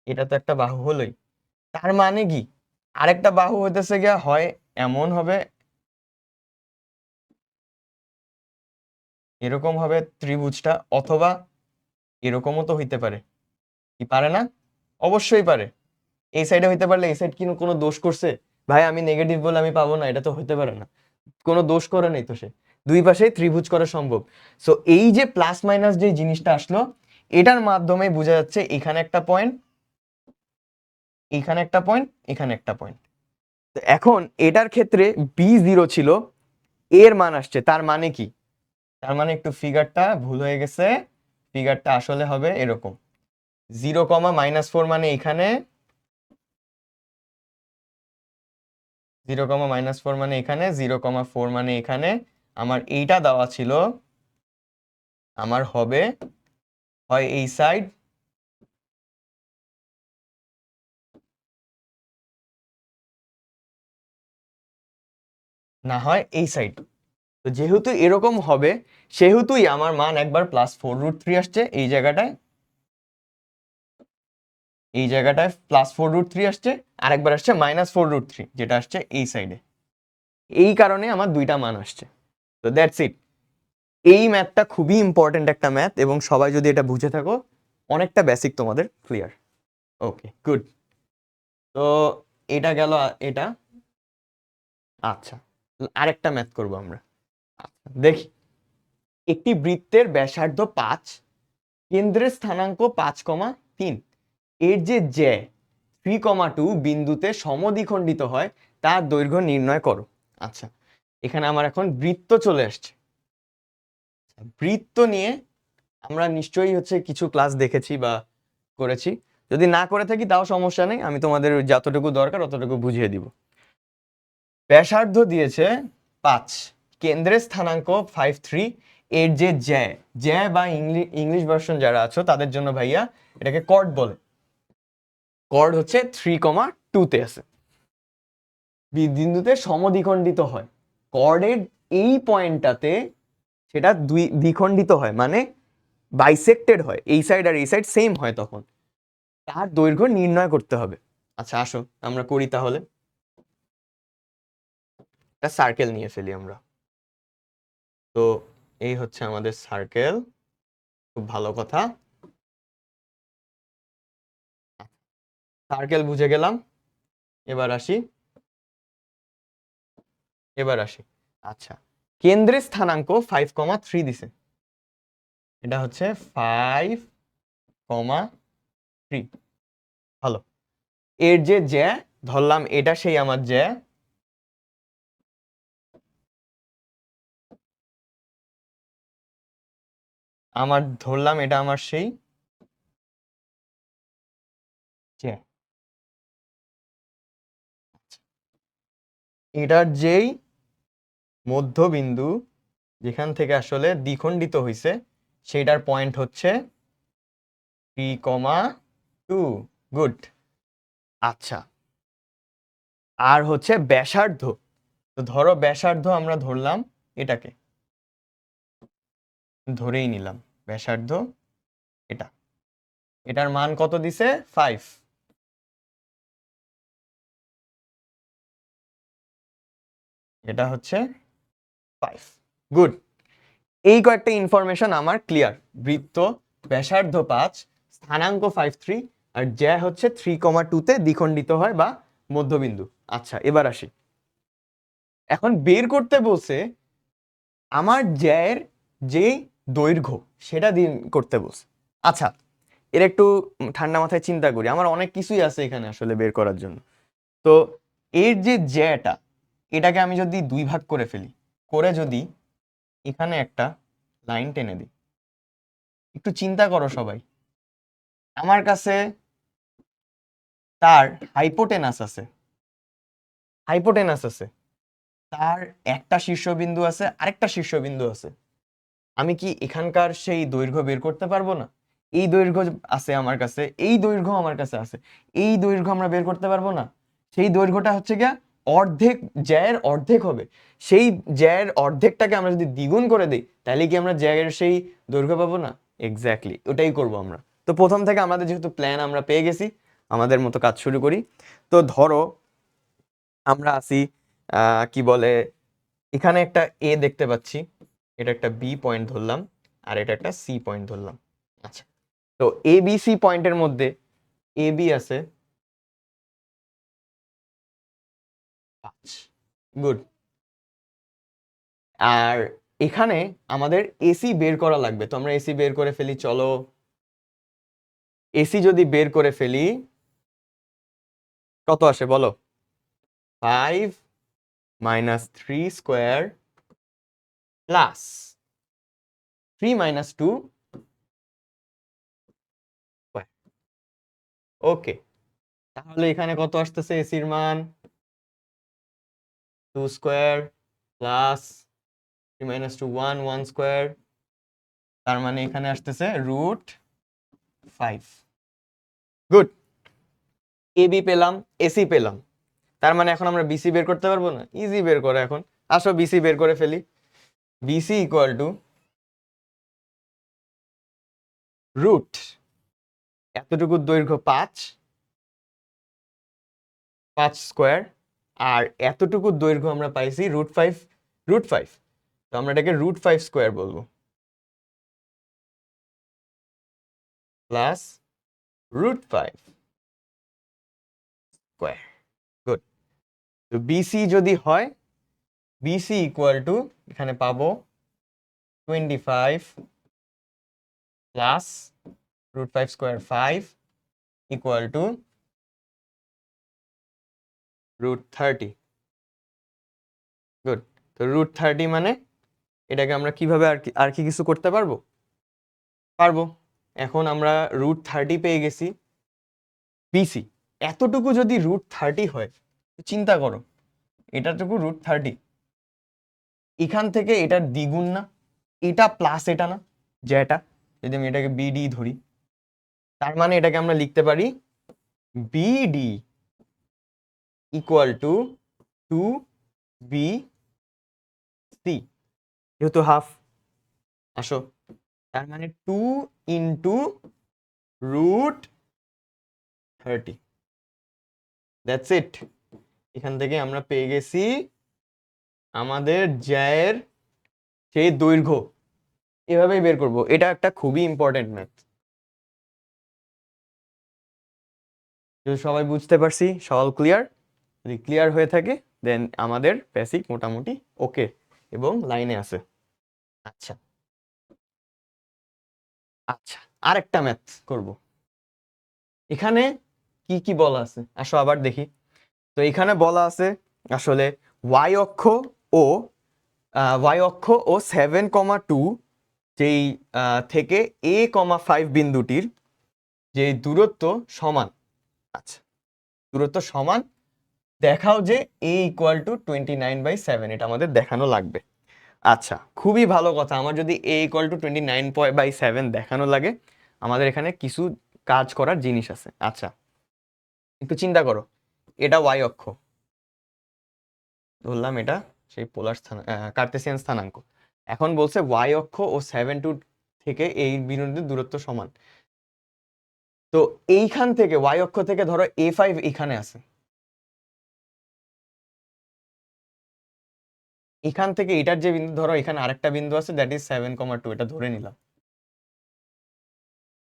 এটা তো একটা বাহু হলোই, তার মানে কি আরেকটা বাহু হইতেছে গিয়া হয় এমন হবে, এরকম হবে ত্রিভুজটা, অথবা এরকমও তো হইতে পারে। কি পারে না? অবশ্যই পারে। এই সাইডে হইতে পারলে এই সাইড কি কোনো দোষ করছে? ভাই আমি নেগেটিভ বলে আমি পাবো না, এটা তো হইতে পারে না। কোনো দোষ করে নেই তো সে, দুই পাশেই ত্রিভুজ করা সম্ভব। সো এই যে প্লাস মাইনাস যে জিনিসটা আসলো, এটার মাধ্যমে বোঝা যাচ্ছে এখানে একটা পয়েন্ট, এখানে একটা পয়েন্ট, এখানে একটা পয়েন্ট। তো এখন এটার ক্ষেত্রে B0 ছিল, এর মান আসছে, তার মানে কি? তার মানে একটু ফিগারটা ভুল হয়ে গেছে, ফিগারটা আসলে হবে এরকম 0,-4 মানে এখানে, 0,-4 মানে এখানে, 0,4 মানে এখানে। আমার এইটা দেওয়া ছিল, আমার হবে হয় এই সাইড, না হয় এই সাইড। তো যেহেতু এরকম হবে সেহেতুই আমার মান একবার +4√3 আসছে এই জায়গাটায়, এই জায়গাটায় +4√3 আসছে, আর একবার আসছে -4√3 যেটা আসছে এই সাইডে। এই কারণে আমার দুইটা মান আসছে। তো দ্যাটস ইট। এই ম্যাথটা খুবই ইম্পর্টেন্ট একটা ম্যাথ, এবং সবাই যদি এটা বুঝে থাকো অনেকটা বেসিক তোমাদের ক্লিয়ার। Okay good. তো এটা গেল এটা। আচ্ছা, আরেকটা ম্যাথ করব আমরা। আচ্ছা, দেখি, একটি বৃত্তের ব্যাসার্ধ 5, কেন্দ্রের স্থানাঙ্ক 5,3, এর যে জ্যা 3,2 বিন্দুতে সমদ্বিখণ্ডিত হয় তার দৈর্ঘ্য নির্ণয় করো। আচ্ছা, এখানে আমার এখন বৃত্ত চলে আসছে। বৃত্ত নিয়ে আমরা নিশ্চয়ই কিছু ক্লাস দেখেছি বা করেছি, যদি না করে থাকি তাও সমস্যা নেই, আমি তোমাদের যতটুকু দরকার অতটুকু বুঝিয়ে দিব। ব্যাসার্ধ দিয়েছে 5, কেন্দ্রের স্থানাঙ্ক 5,3, এর যে জ্যা, জ্যা বা ইংলিশ ভার্সন যারা আছো তাদের জন্য ভাইয়া এটাকে কর্ড বলে। কর্ড হচ্ছে 3,2 তে আছে, বিন্দুতে সমদ্বিখণ্ডিত হয়। কর্ডের এই পয়েন্টটাতে সেটা দুই দ্বিখণ্ডিত হয়, মানে বাইসেক্টেড হয়, এই সাইড আর এই সাইড সেম হয়, তখন তার দৈর্ঘ্য নির্ণয় করতে হবে। আচ্ছা আসো আমরা করি তাহলে। একটা সার্কেল নিয়ে ফেলি আমরা। তো এই হচ্ছে আমাদের সার্কেল, খুব ভালো কথা। সার্কেল বুঝে গেলাম, এবার আসি, এবার আসি। আচ্ছা, কেন্দ্রের স্থানাঙ্ক 5,3 দিছে, এটা হচ্ছে 5,3। ভালো। এর যে জ্যা ধরলাম এটা সেই আমার জ্যা, আমার ধরলাম এটা আমার সেই জ্যা। এটার যেই মধ্যবিন্দু যেখান থেকে আসলে দ্বিখণ্ডিত হইছে সেটার পয়েন্ট হচ্ছে 3,2। গুড। আচ্ছা, আর হচ্ছে ব্যাসার্ধ। তো ধরো ব্যাসার্ধ আমরা ধরলাম এটাকে, ধরেই নিলাম ব্যাসার্ধ এটা, এটার মান কত দিছে? 5। এটা হচ্ছে 5। গুড। এই কয়েকটা ইনফরমেশন আমার ক্লিয়ার। বৃত্ত, ব্যাসার্ধ 5, স্থানাঙ্ক 5,3, আর জ্যা হচ্ছে 3,2 তে দ্বিখণ্ডিত হয় বা মধ্যবিন্দু। আচ্ছা এবার আসি, এখন বের করতে বলছে আমার জ্যায়ের যে দৈর্ঘ্য সেটা দিন করতে বলছে। আচ্ছা, এর একটু ঠান্ডা মাথায় চিন্তা করি, আমার অনেক কিছুই আছে এখানে আসলে বের করার জন্য। তো এর যে জ্যাটা, এটাকে আমি যদি দুই ভাগ করে ফেলি, করে যদি এখানে একটা লাইন টেনে দিই, একটু চিন্তা করো সবাই, আমার কাছে তার হাইপোটেনাস আছে, হাইপোটেনাস আছে, তার একটা শীর্ষবিন্দু আছে, আরেকটা শীর্ষবিন্দু আছে। আমি কি এখানকার সেই দৈর্ঘ্য বের করতে পারবো না? এই দৈর্ঘ্য আছে আমার কাছে, এই দৈর্ঘ্য আমার কাছে আছে, এই দৈর্ঘ্য আমরা বের করতে পারবো না? সেই দৈর্ঘ্যটা হচ্ছে গিয়া অর্ধেক, জ্যায়ের অর্ধেক হবে। সেই জ্যায়ের অর্ধেকটাকে আমরা যদি দ্বিগুণ করে দিই, তাহলে কি আমরা জ্যায়ের সেই দৈর্ঘ্য পাবো না? এক্স্যাক্টলি ওটাই করব আমরা। তো প্রথম থেকে আমাদের যেহেতু প্ল্যান আমরা পেয়ে গেছি, আমাদের মতো কাজ শুরু করি। তো ধরো আমরা আছি কি বলে, এখানে একটা এ দেখতে পাচ্ছি, এটা একটা বি পয়েন্ট ধরলাম, আর এটা একটা সি পয়েন্ট ধরলাম। আচ্ছা, তো এ বি সি পয়েন্টের মধ্যে এ বি আছে 5, গুড। আর এখানে আমাদের এসি বের করা লাগবে, তো আমরা এসি বের করে ফেলি, চলো। এসি যদি বের করে ফেলি কত আসে বলো? 5 minus 3 square plus 3 minus 2 square. Okay, তাহলে এখানে কত আসতেছে এসির মান? 2 স্কোয়ার প্লাস 3 মাইনাস 2 1 স্কোয়ার, তার মানে এখানে আসতেছে √5। গুড, এ বি পেলাম, এসি পেলাম, তার মানে এখন আমরা বিসি বের করতে পারবো না? ইজি বের করে এখন, আসো বিসি বের করে ফেলি। বিসি ইকুয়াল টু রুট, এতটুকু দৈর্ঘ্য 5 স্কোয়ার, আর এতটুকু দৈর্ঘ্য আমরা পাইছি √5, তো আমরা এটাকে √5 স্কোয়ার বলবো, প্লাস √5 স্কোয়ার। গুড। তো বিসি যদি হয়, বিসি ইকুয়াল টু এখানে পাবো 25 plus √5 square 5 equal to √30। Good. তো √30 মানে এটাকে আমরা কিভাবে আর কি কিছু করতে পারবো? পারবো। এখন আমরা √30 পেয়ে গেছি। বিসি এতটুকু যদি √30 হয়, চিন্তা করো, এটাটুকু √30, এখান থেকে এটার দ্বিগুণ না? এটা প্লাস এটা না, যেটা, যদি আমি এটাকে বিডি ধরি, তার মানে এটাকে আমরা লিখতে পারি বিডি ইকুয়াল টু 2BC, যেহেতু হাফ। আসো, তার মানে 2 ইন্টু √30, দ্যাটস ইট। এখান থেকে আমরা পেয়ে গেছি আমাদের জ্যায়ের সেই দৈর্ঘ্য। এভাবেই বের করব, এটা একটা খুবই ইম্পর্টেন্ট ম্যাথ। যদি সবাই বুঝতে পারছি, সল ক্লিয়ার? যদি ক্লিয়ার হয়ে থাকে দেন আমাদের বেসিক মোটামুটি ওকে এবং লাইনে আছে। আচ্ছা আচ্ছা, আরেকটা ম্যাথ করব। এখানে কি কি বলা আছে আসো আবার দেখি। তো এখানে বলা আছে আসলে ওয়াই অক্ষ ও ও 7,2 যেই থেকে A,5 বিন্দুটির যে দূরত্ব সমান। আচ্ছা, দূরত্ব সমান দেখাও যে A ইকুয়াল টু 29/7, এটা আমাদের দেখানো লাগবে। আচ্ছা, খুবই ভালো কথা। আমার যদি A ইকুয়াল টু 29/7 দেখানো লাগে, আমাদের এখানে কিছু কাজ করার জিনিস আছে। আচ্ছা, একটু চিন্তা করো, এটা ওয়াই অক্ষ ধরলাম, এটা সেই পোলার কার্তেসিয়ান স্থানাঙ্ক। এখন বলছে ওয়াই অক্ষ ও 7,2 থেকে এই বিন্দুর দূরত্ব সমান। তো এইখান থেকে ওয়াই অক্ষ থেকে ধরো A5 এখানে আছে, এখান থেকে এটার যে বিন্দু, ধরো এখানে আরেকটা বিন্দু আছে, দ্যাট ইজ 7,2, এটা ধরে নিলাম।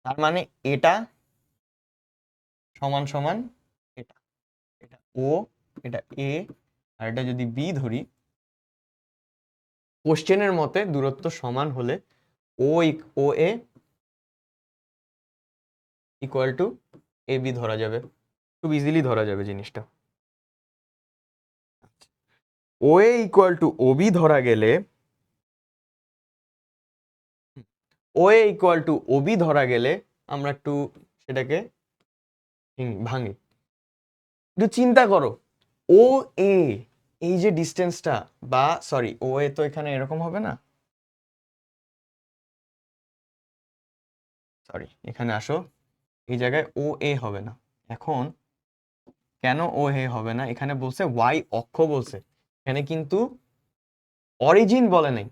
তার মানে এটা সমান সমান এটা, এটা ও, এটা এ, আর এটা যদি বি ধরি, কোশ্চেনের মতে দূরত্ব সমান হলে ও এ ইকুয়াল টু এ বি ধরা যাবে, খুব ইজিলি ধরা যাবে জিনিসটা। ও এ ইকুয়াল টু ও বি ধরা গেলে, ও এ ইকুয়াল টু ও বি ধরা গেলে আমরা একটু সেটাকে ভাঙি। একটু চিন্তা করো, ও এ, এই যে ডিস্টেন্সটা, বা সরি ও এ তো এখানে এরকম হবে না, সরি এখানে আসো, এই জায়গায় ও এ হবে না। এখন কেন ও এ হবে না? এখানে বলছে ওয়াই অক্ষ বলছে, এখানে কিন্তু অরিজিন বলে নাই,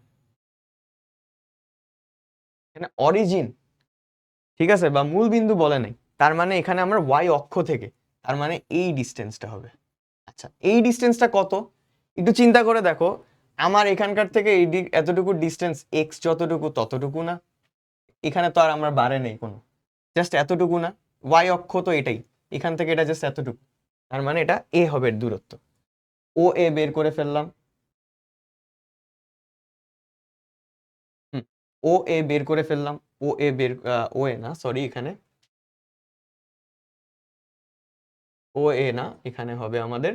এখানে অরিজিন, ঠিক আছে, বা মূল বিন্দু বলে নাই। তার মানে এখানে আমরা ওয়াই অক্ষ থেকে, তার মানে এই ডিস্টেন্সটা হবে। আচ্ছা এই ডিস্টেন্সটা কত? একটু চিন্তা করে দেখো, আমার এখানকার থেকে এই এতটুকু ডিস্টেন্স এক্স যতটুকু ততটুকু না? এখানে তো আর আমার বাড়ে নেই কোনো, জাস্ট এতটুকু না? ওয়াই অক্ষ তো এটাই, এখান থেকে এটা জাস্ট এতটুকু, তার মানে এটা এ হবে দূরত্ব। ও এ বের করে ফেললাম। হুম, ও এ বের করে ফেললাম। ও এ বের, ও এ না সরি, এখানে ও এ না, এখানে হবে আমাদের,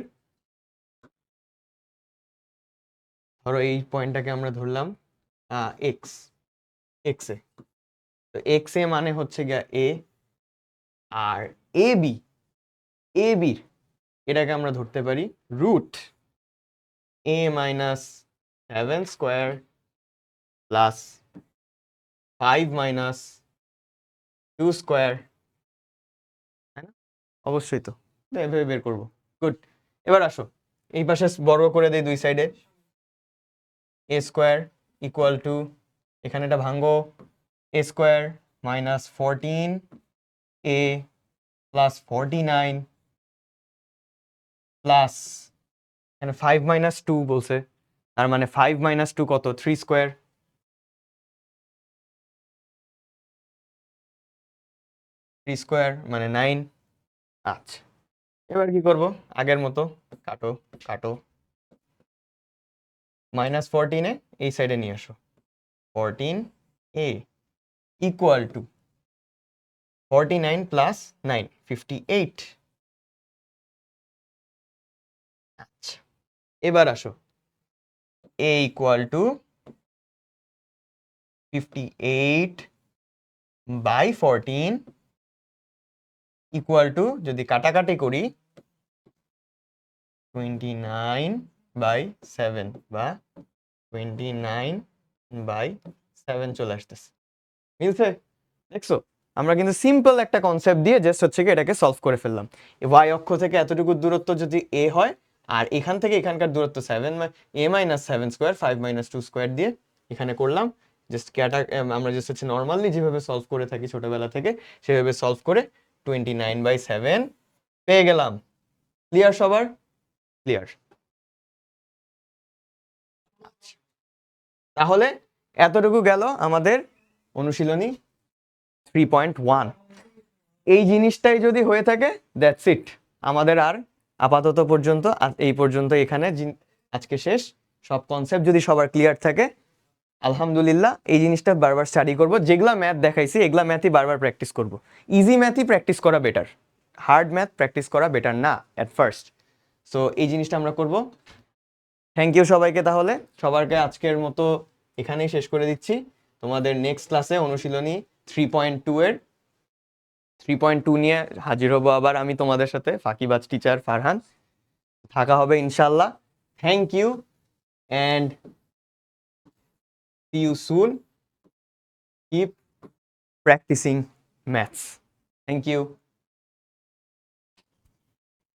ধরো এই পয়েন্টটাকে আমরা ধরলাম এক্স, এক্স এ, তো এক্স এ মানে হচ্ছে গিয়া এ, আর এ বি, এ বি এটাকে আমরা ধরতে পারি রুট এ মাইনাস 7 স্কোয়ার প্লাস 5 - 2 স্কোয়ার, তাই না? অবশ্যই তো, তো এভাবে বের করবো। গুড। এবার আসো এই পাশে বর্গ করে দেই দুই সাইডে, এ স্কোয়ার ইকুয়াল টু, এখানে এটা ভাঙ্গো, এ স্কোয়ার মাইনাস 14 এ প্লাস 49 প্লাস, এখানে 5 - 2 বলছে, তার মানে 5 - 2 কত? 3 স্কোয়ার, 3 স্কোয়ার মানে 9। আচ্ছা এবার কি করব? আগের মতো কাটো, কাটো, -14 এই সাইডে নিয়ে আসো, 14 এ ইকুয়াল টু 49 প্লাস 9 58। আচ্ছা এবার আসো, এ ইকুয়াল টু 58/14 ইকুয়াল টু, যদি কাটাকাটি করি, 29/7 বা 29/7 চলে আসতেছে। মিলছে? দেখছো, আমরা কিন্তু সিম্পল একটা কনসেপ্ট দিয়ে জাস্ট হচ্ছে কি এটাকে সলভ করে ফেললাম। ওয়াই অক্ষ থেকে এতটুকু দূরত্ব যদি এ হয়, আর এখান থেকে এখানকার দূরত্ব 7, এ মাইনাস 7 স্কোয়ার 5 - 2 স্কোয়ার দিয়ে এখানে করলাম। জাস্ট আমরা জাস্ট হচ্ছে নর্মালি যেভাবে সলভ করে থাকি ছোটবেলা থেকে, সেভাবে সলভ করে 29/7 পেয়ে গেলাম। ক্লিয়ার সবার? ক্লিয়ার। তাহলে এতটুকু গেল আমাদের অনুশীলনী 3.1। এই জিনিসটাই যদি হয়ে থাকে, দ্যাটস ইট, আমাদের আর আপাতত পর্যন্ত এই পর্যন্ত এখানে আজকে শেষ। সব কনসেপ্ট যদি সবার ক্লিয়ার থাকে, আলহামদুলিল্লাহ, এই জিনিসটা বারবার স্টাডি করব। যেগুলা ম্যাথ দেখাইছি এগুলা ম্যাথই বারবার প্র্যাকটিস করব। ইজি ম্যাথই প্র্যাকটিস করা বেটার, হার্ড ম্যাথ প্র্যাকটিস করা বেটার না অ্যাট ফার্স্ট। সো এই জিনিসটা আমরা করব। থ্যাংক ইউ সবাইকে। তাহলে সবারকে আজকের মতো এখানেই শেষ করে দিচ্ছি। তোমাদের নেক্সট ক্লাসে অনুশীলনী 3.2 নিয়ে হাজির হব আবার আমি তোমাদের সাথে, ফাঁকিবাজ টিচার ফারহান। থাকা হবে ইনশাল্লাহ। Thank you and see you soon. Keep practicing maths. Thank you.